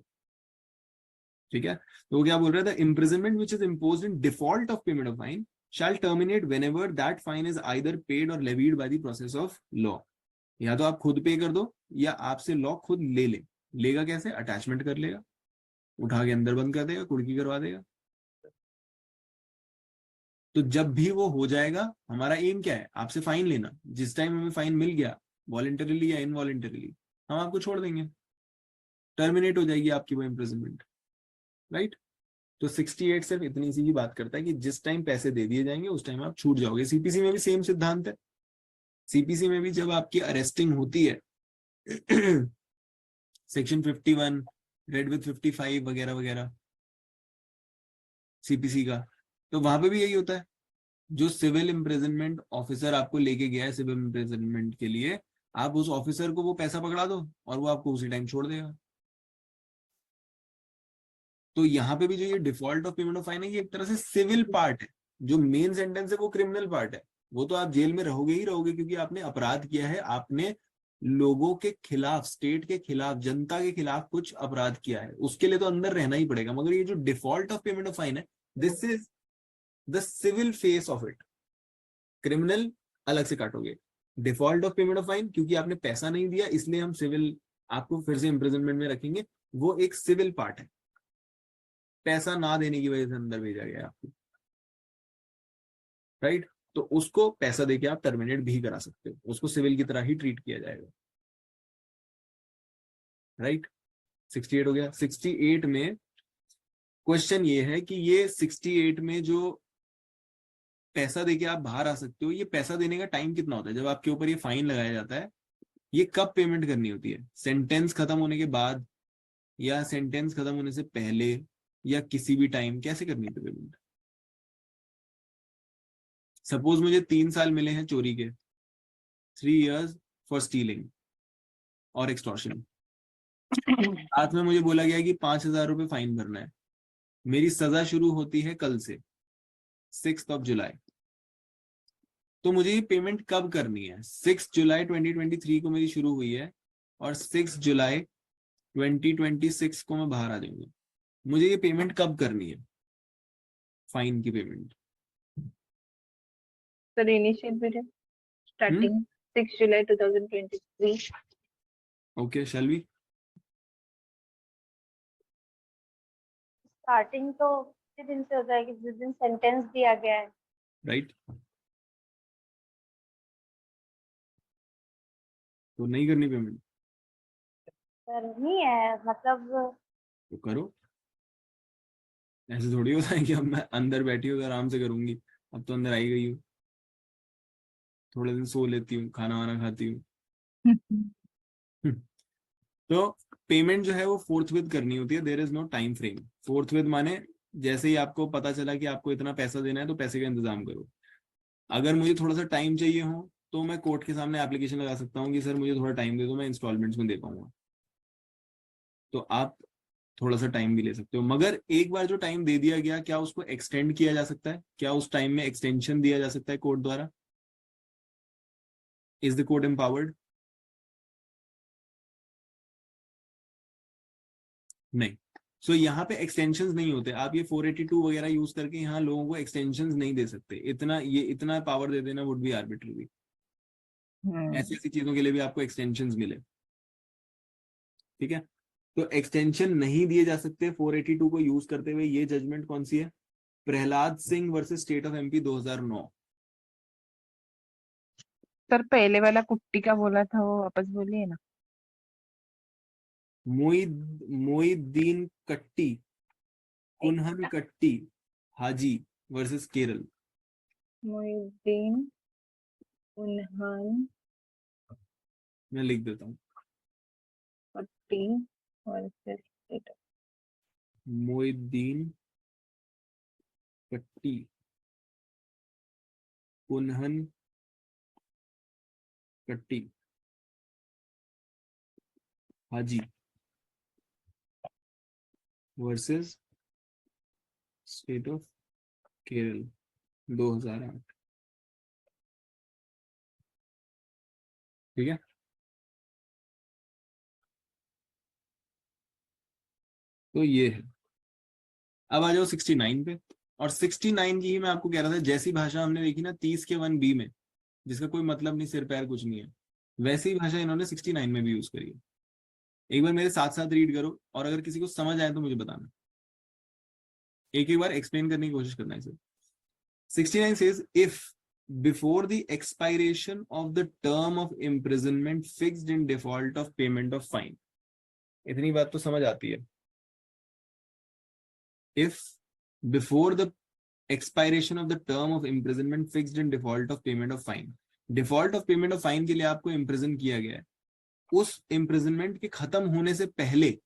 ठीक है? तो वो क्या बोल रहा था? Imprisonment which is imposed in default of payment of fine shall terminate whenever that fine is either paid or levied by the process of law। या तो आप खुद पे कर दो या आपसे लॉ खुद ले ले। लेगा कैसे? अटैचमेंट कर लेगा, उठा के अंदर बंद कर देगा, कुर्की करवा देगा। तो जब भी वो हो जाएगा, हमारा एम क्या है? आपसे फाइन लेना। जिस टाइम हमें फाइन मिल गया, वॉलंटरीली या इनवॉलंटरीली, हम आपको छोड़ देंगे, टर्मिनेट हो जाएगी आपकी वो इम्प्रिजनमेंट, राइट। तो 68 सिर्फ इतनी सी ही बात करता है कि जिस टाइम पैसे दे दिए जाएंगे उस टाइम आप छूट जाओगे। सीपीसी में भी सेम सिद्धांत है। सीपीसी में भी जब आपकी अरेस्टिंग होती है सेक्शन 51 रेड विथ 55 वगैरह वगैरह सीपीसी का, तो वहां पे भी यही होता है। जो सिविल इम्प्रिजनमेंट ऑफिसर आपको लेके गया है सिविल इम्प्रिजनमेंट के लिए, आप उस ऑफिसर को वो पैसा पकड़ा दो और वो आपको उसी टाइम छोड़ देगा। तो यहाँ पे भी जो ये default of payment of fine है, ये एक तरह से सिविल पार्ट है। जो मेन सेंटेंस है वो क्रिमिनल पार्ट है। वो तो आप जेल में रहोगे ही रहोगे, क्योंकि आपने अपराध किया है, आपने लोगों के खिलाफ, स्टेट के खिलाफ, जनता के खिलाफ कुछ अपराध किया है, उसके लिए तो अंदर रहना ही पड़ेगा। मगर ये जो default of payment of fine है, this is the civil face of it. Criminal अलग से काटोगे, default of payment of fine क्योंकि आपने पैसा नहीं दिया इसलिए हम सिविल आपको फिर से इम्प्रिजनमेंट में रखेंगे, वो एक सिविल पार्ट है। पैसा ना देने की वजह से अंदर भेजा गया आपको, राइट। तो उसको पैसा देके आप टर्मिनेट भी करा सकते हो, उसको सिविल की तरह ही ट्रीट किया जाएगा, राइट। 68 हो गया। 68 में क्वेश्चन ये है कि ये 68 में जो पैसा देके आप बाहर आ सकते हो, ये पैसा देने का टाइम कितना होता है जब आपके ऊपर ये फाइन लगाया जाता है? ये कब पेमेंट करनी होती है? सेंटेंस खत्म होने के बाद, या सेंटेंस खत्म होने से पहले, या किसी भी टाइम? कैसे करनी है पेमेंट? सपोज मुझे 3 साल मिले हैं चोरी के, 3 years फॉर स्टीलिंग और एक्सटॉर्शन। साथ में मुझे बोला गया कि 5,000 रुपए फाइन भरना है। मेरी सजा शुरू होती है कल से, 6 जुलाई। तो मुझे ये पेमेंट कब करनी है? 6 जुलाई 2023 को मेरी शुरू हुई है और 6 जुलाई 2026 को मैं बाहर आ जाऊंगा। मुझे ये पेमेंट कब करनी है, फाइन की payment? Sir initial period starting 6 July 2023। Okay, shall we? Starting तो उसी दिन से हो जाएगी जिस दिन सेंटेंस दिया गया है। राइट। तो नहीं करनी पेमेंट सर नहीं है, मतलब तो करो। ऐसे थोड़ी होता है कि अब मैं अंदर बैठी हूँ तो आराम से करूंगी। अब तो अंदर आई गई हूँ, थोड़े दिन सो लेती हूँ, खाना वाना खाती हूँ। तो पेमेंट जो है वो फोर्थविथ करनी होती है। There is no time frame. Forthwith माने जैसे ही आपको पता चला कि आपको इतना पैसा देना है तो पैसे का इंतजाम करो। अगर मुझे थोड़ा सा टाइम चाहिए हो तो मैं कोर्ट के सामने एप्लीकेशन लगा सकता हूँ कि सर मुझे थोड़ा टाइम दे दो, मैं इंस्टॉलमेंट्स में दे पाऊंगा। तो आप थोड़ा सा टाइम भी ले सकते हो। मगर एक बार जो टाइम दे दिया गया, क्या उसको एक्सटेंड किया जा सकता है? क्या उस टाइम में एक्सटेंशन दिया जा सकता है कोर्ट द्वारा? Is the court empowered? नहीं। सो यहाँ पे एक्सटेंशंस नहीं होते। आप ये 482 वगैरह यूज करके यहाँ लोगों को एक्सटेंशंस नहीं दे सकते। इतना पावर दे देना वुड बी आर्बिट्ररी। ऐसी ऐसी चीजों के लिए भी आपको एक्सटेंशंस मिले, ठीक है। तो एक्सटेंशन नहीं दिए जा सकते 482 को यूज करते हुए। ये जजमेंट कौन सी है? Prahlad Singh versus state of MP 2009। Sir पहले वाला कुट्टी का बोला था वो वापस बोलिए ना। मोइद्दीन कट्टी कुन्हन कट्टी हाजी वर्सेस केरल। मोइद्दीन उन्हन मैं लिख देता हूँ। कट्टी वर्सेस स्टेट। मोइद्दीन कट्टी कुन्हन कट्टी हाजी वर्सेस स्टेट ऑफ केरल 2008। ठीक है। तो ये है। अब आ जाओ 69 पे। और 69 की ही मैं आपको कह रहा था, जैसी भाषा हमने देखी ना 30 के 1B में, जिसका कोई मतलब नहीं, सिर पैर कुछ नहीं है, वैसे ही भाषा इन्होंने 69 में भी यूज करी है। एक बार मेरे साथ साथ रीड करो और अगर किसी को समझ आए तो मुझे बताना। एक एक बार एक्सप्लेन करने की कोशिश करना है इसे। 69 says if before the expiration of the term of imprisonment fixed in default of payment of fine. इतनी बात तो समझ आती है. If before the expiration of the term of imprisonment fixed in default of payment of fine, default of payment of fine के लिए आपको imprison किया गया है, उस imprisonment के खत्म होने से पहले,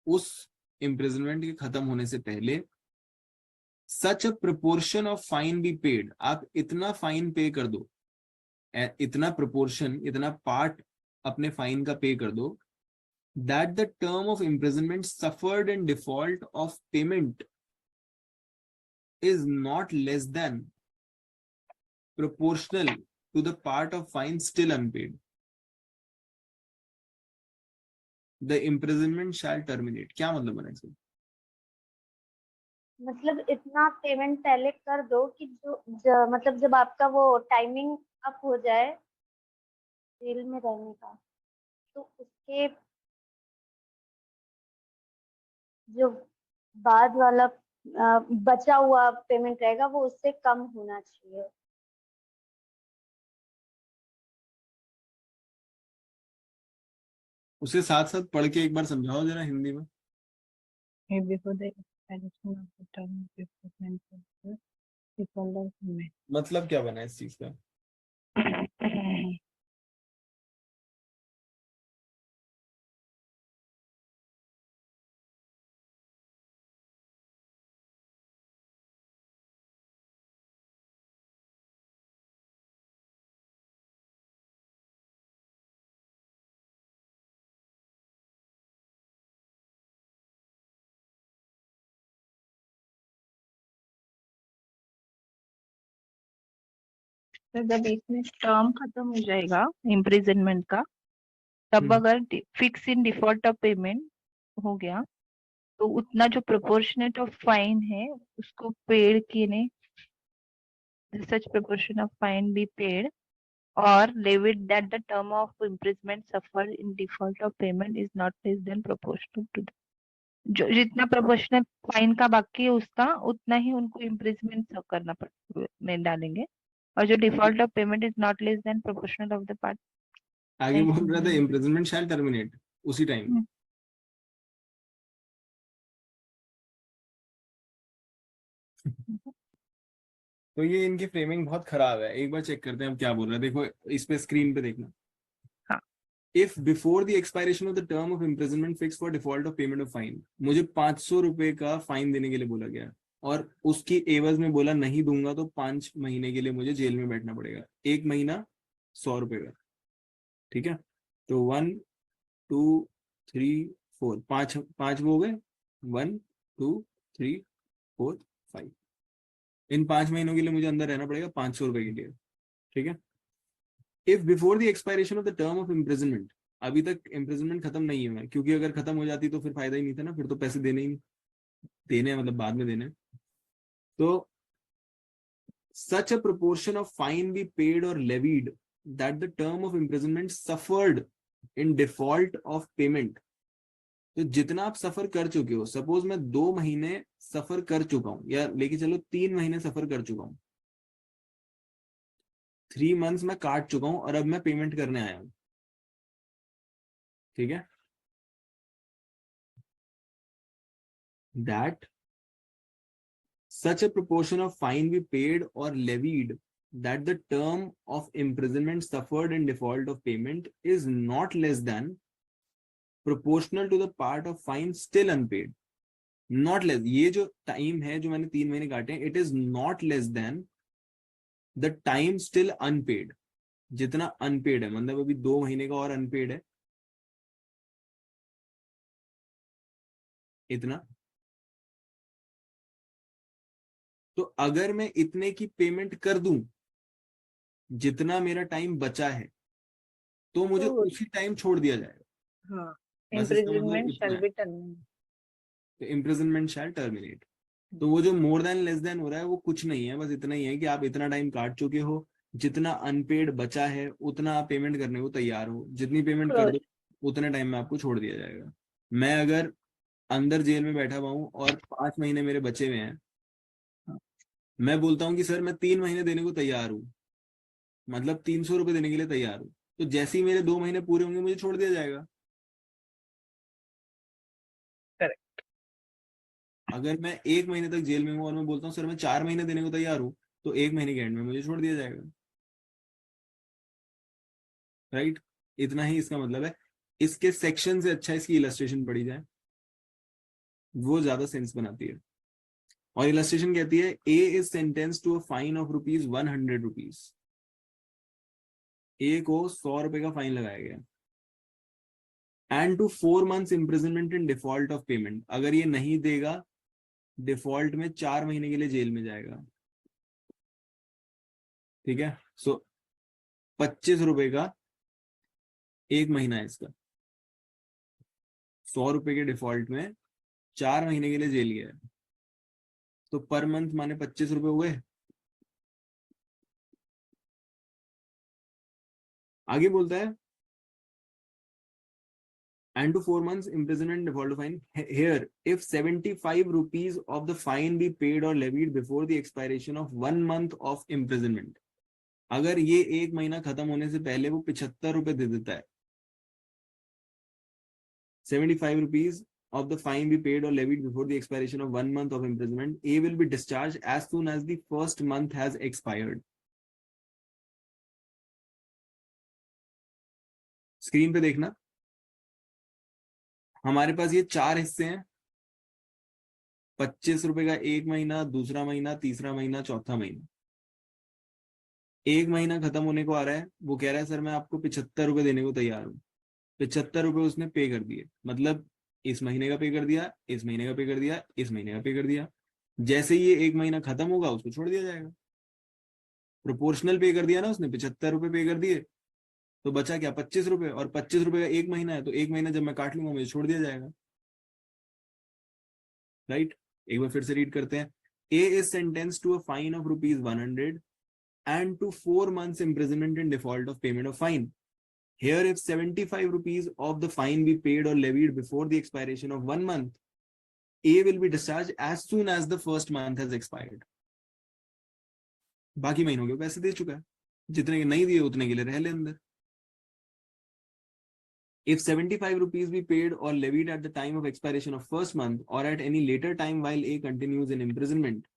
उस imprisonment के खत्म होने से पहले such a proportion of fine be paid, आप इतना फाइन पे कर दो, इतना proportion, इतना पार्ट अपने फाइन का पे कर दो, that the term of imprisonment suffered in default of payment is not less than proportional to the part of fine still unpaid. The imprisonment shall terminate. क्या मतलब बना इसमें? मतलब इतना पेमेंट पहले कर दो कि मतलब जब आपका वो टाइमिंग अप हो जाए जेल में रहने का, तो उसके जो बाद वाला बचा हुआ पेमेंट रहेगा वो उससे कम होना चाहिए. उसे साथ साथ पढ़ के एक बार समझाओ जरा हिंदी में. Before the expiration of the term of imprisonment for the default of payment. मतलब क्या बना इस चीज का? तो जब इसमें टर्म खत्म हो जाएगा इम्प्रिजनमेंट का, तब अगर fix in default of payment हो गया तो उतना जो प्रोपोर्शनेट ऑफ फाइन है उसको पेड किए, such proportion of fine be paid और levied that the term of imprisonment suffered in default of payment is not less than proportional to the, जो जितना प्रोपोर्शनल फाइन का बाकी है उसका उतना ही उनको इम्प्रिजमेंट करना में डालेंगे, और जो default of payment is not less than proportional of the part. आगे बोल रहा था imprisonment shall terminate उसी टाइम. तो ये इनकी फ्रेमिंग बहुत खराब है. एक बार चेक करते हैं हम क्या बोल रहे हैं. देखो इस पे स्क्रीन पे देखना. हाँ. If before the expiration of the term of imprisonment fixed for default of payment of fine, मुझे 500 रुपए का फाइन देने के लिए बोला गया और उसकी एवज में बोला नहीं दूंगा तो 5 महीने के लिए मुझे जेल में बैठना पड़ेगा. 1 महीना 100 रुपए का. ठीक है. तो 1 2 3 4 पांच वो हो गए. 1 2 3 4 5. इन 5 महीनों के लिए मुझे अंदर रहना पड़ेगा 500 रुपए के लिए. ठीक है. If before the expiration of the term of imprisonment, अभी तक इम्प्रिजनमेंट खत्म नहीं हुआ है, क्योंकि अगर खत्म हो जाती तो फिर फायदा ही नहीं था ना, फिर तो पैसे देने ही देने मतलब बाद में देने. तो such a proportion of fine be paid or levied that the term of imprisonment suffered in default of payment. तो जितना आप सफर कर चुके हो, सपोज मैं 2 महीने सफर कर चुका हूं या लेके चलो 3 महीने सफर कर चुका हूं, 3 मंथ्स मैं काट चुका हूं और अब मैं पेमेंट करने आया हूं. ठीक है. that such a proportion of fine be paid or levied that the term of imprisonment suffered in default of payment is not less than proportional to the part of fine still unpaid. Not less, ये जो time है जो मैंने 3 महीने काटे हैं, it is not less than the time still unpaid. जितना unpaid है, मतलब अभी 2 महीने का और अनपेड है, इतना. तो अगर मैं इतने की पेमेंट कर दूं जितना मेरा टाइम बचा है, तो मुझे उसी टाइम छोड़ दिया जाएगा. हाँ. बस इसका मतलब इम्प्रिजनमेंट इतना शैल है. Be terminated. तो इम्प्रिजनमेंट शैल टर्मिनेट. तो वो जो मोर देन लेस देन हो रहा है वो कुछ नहीं है, बस इतना ही है कि आप इतना टाइम काट चुके हो, जितना अनपेड बचा है उतना आप पेमेंट करने को तैयार हो, जितनी पेमेंट कर दो उतने टाइम में आपको छोड़ दिया जाएगा. मैं अगर अंदर जेल में बैठा हुआ हूँ और 5 महीने मेरे बचे हुए हैं, मैं बोलता हूँ कि सर मैं 3 महीने देने को तैयार हूँ, मतलब 300 रुपए देने के लिए तैयार हूँ, तो जैसे ही मेरे 2 महीने पूरे होंगे मुझे छोड़ दिया जाएगा। करेक्ट। अगर मैं 1 महीने तक जेल में हूँ और मैं बोलता हूँ सर मैं 4 महीने देने को तैयार हूँ, तो 1 महीने के एंड में मुझे छोड़ दिया जाएगा। राइट, इतना ही इसका मतलब है। इसके सेक्शन से अच्छा इसकी इलस्ट्रेशन पढ़ी जाए, वो ज्यादा सेंस बनाती है। और इलस्ट्रेशन कहती है A is sentence to a fine of ₹100। A को 100 रुपए का फाइन लगाया गया, and to 4 months imprisonment in default of payment. अगर ये नहीं देगा डिफॉल्ट में 4 महीने के लिए जेल में जाएगा। ठीक है, सो 25 रुपए का 1 महीना है इसका, 100 रुपए के डिफॉल्ट में 4 महीने के लिए जेल गया है, तो पर मंथ माने 25 रुपए हुए। आगे बोलता है and to 4 months imprisonment default fine. Here, if 75 rupees of the fine be paid or levied before the expiration of 1 month of imprisonment, अगर ये 1 महीना खत्म होने से पहले वो 75 रुपए दे देता है, 75 rupees of the fine be paid or levied before the expiration of 1 month of imprisonment, A will be discharged as soon as the first month has expired. Screen पे देखना, हमारे पास ये 4 हिस्से हैं, 25 रुपए का 1 महीना, दूसरा महीना, तीसरा महीना, चौथा महीना। 1 महीना खत्म होने को आ रहा है, वो कह रहा है सर मैं आपको 75 रुपए देने को तैयार हूँ। 75 रुपए उसने पे कर दिए, मतलब इस महीने का पे कर दिया, इस महीने का पे कर दिया, इस महीने का पे कर दिया। जैसे ही ये 1 महीना खत्म होगा उसको छोड़ दिया जाएगा। प्रोपोर्शनल पे कर दिया ना उसने, 75 रुपए पे कर दिए, तो बचा क्या 25 रुपए, और 25 रुपए का 1 महीना है, तो 1 महीना जब मैं काट लूंगा मुझे छोड़ दिया जाएगा। राइट, एक बार फिर से रीड करते हैं। A is sentence to a fine of ₹100 and to 4 months imprisonment in default of payment of fine. Here, if 75 rupees of the fine be paid or levied before the expiration of 1 month, A will be discharged as soon as the first month has expired. बाकी महीनों के पैसे दे चुका है, जितने के नहीं दिए उतने के लिए रह ले अंदर। If 75 rupees be paid or levied at the time of expiration of first month or at any later time while A continues in imprisonment,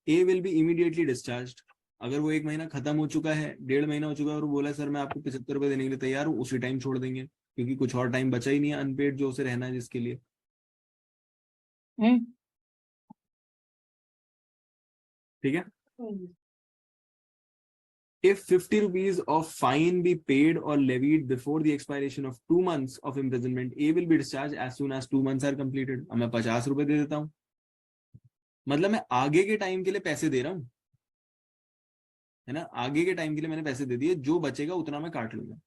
A will be immediately discharged. अगर वो 1 महीना खत्म हो चुका है, 1.5 महीना हो चुका है और वो बोला सर मैं आपको 75 रुपए देने के लिए तैयार हूँ, उसी टाइम छोड़ देंगे, क्योंकि कुछ और टाइम बचा ही नहीं है अनपेड जो उसे रहना है जिसके लिए। ठीक है, if 50 rupees of fine be paid or levied before the expiration of 2 months of imprisonment, A will be discharged as soon as 2 months are completed. अब मैं 50 रुपए दे देता हूँ, मतलब मैं आगे के टाइम के लिए पैसे दे रहा हूँ, है ना, आगे के टाइम के लिए मैंने पैसे दे दिए, जो बचेगा उतना मैं काट लूंगा।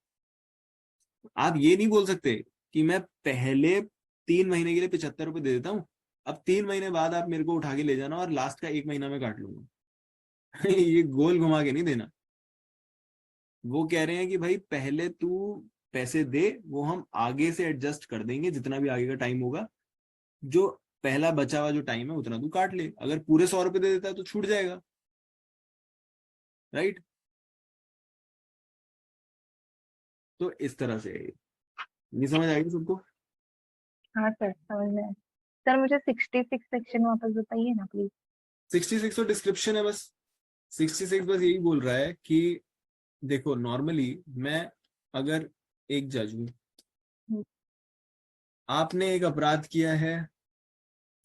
आप ये नहीं बोल सकते कि मैं पहले 3 महीने के लिए 75 रुपए दे देता हूँ, अब 3 महीने बाद आप मेरे को उठा के ले जाना और लास्ट का 1 महीना मैं काट लूंगा। ये गोल घुमा के नहीं देना। वो कह रहे हैं कि भाई पहले तू पैसे दे, वो हम आगे से एडजस्ट कर देंगे, जितना भी आगे का टाइम होगा, जो पहला बचा हुआ जो टाइम है उतना तू काट ले। अगर पूरे 100 रुपए दे देता है तो छूट जाएगा। राइट, तो इस तरह से ये समझ आएगी सबको। हाँ सर, समझ में आया। सर मुझे 66 सेक्शन वापस बताइए ना प्लीज। 66 तो डिस्क्रिप्शन है बस। 66 बस यही बोल रहा है कि देखो नॉर्मली मैं अगर एक जज हूं, आपने एक अपराध किया है,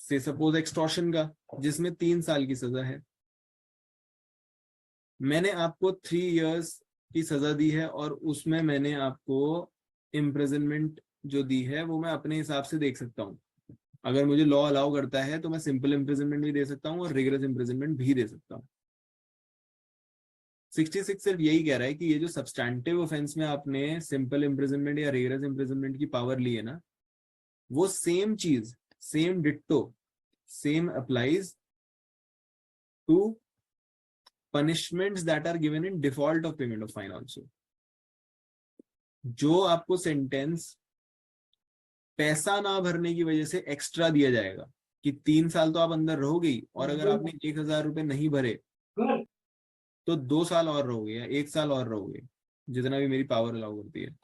से सपोज एक्सटॉर्शन का, जिसमें 3 साल की सजा है, मैंने आपको 3 years की सजा दी है और उसमें मैंने आपको इम्प्रिजनमेंट जो दी है वो मैं अपने हिसाब से देख सकता हूँ। अगर मुझे लॉ अलाउ करता है तो मैं सिंपल इम्प्रिजनमेंट भी दे सकता हूँ और रिगरस इम्प्रिजनमेंट भी दे सकता हूँ। 66 सिर्फ यही कह रहा है कि ये जो सब्सटैंटिव ऑफेंस में आपने सिंपल इम्प्रिजनमेंट या रिगरस इम्प्रिजनमेंट की पावर ली है ना, वो सेम चीज, same ditto, same applies to punishments that are given in default of payment of fine also. जो आपको सेंटेंस पैसा ना भरने की वजह से एक्स्ट्रा दिया जाएगा, कि 3 साल तो आप अंदर रहोगे ही, और अगर आपने 1000 रुपए नहीं भरे तो 2 साल और रहोगे या 1 साल और रहोगे, जितना भी मेरी पावर अलाउ करती है।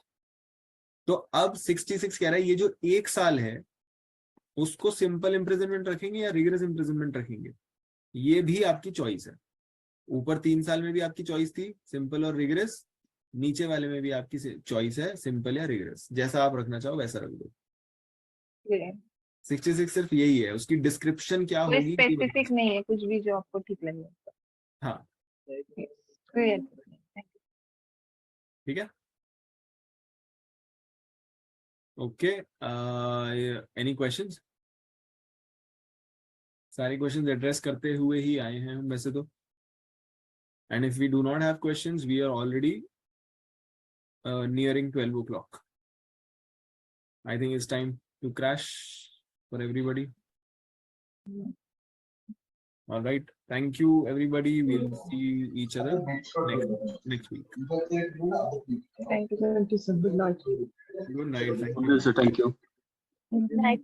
तो अब 66 कह रहा है ये जो 1 साल है उसको सिंपल इम्प्रिजनमेंट रखेंगे या रिगरस इम्प्रिजनमेंट रखेंगे, ये भी आपकी चॉइस है। ऊपर 3 साल में भी आपकी चॉइस थी सिंपल और रिगरस, नीचे वाले में भी आपकी चॉइस है सिंपल या रिगरस, जैसा आप रखना चाहो वैसा रख दो। 66 सिर्फ यही है, उसकी डिस्क्रिप्शन क्या कोई होगी स्पेसिफिक नहीं है, कुछ भी जो आपको ठीक लगे। हाँ Clear. ठीक है। Okay, any questions? सारे क्वेश्चंस एड्रेस करते हुए ही आए हैं हम वैसे तो, and if we do not have questions we are already nearing 12 o'clock. I think it's time to crash for everybody. All right, thank you everybody, we'll see each other next week. Thank you. Good night. Thank you. Yes, sir. Thank you. Good night.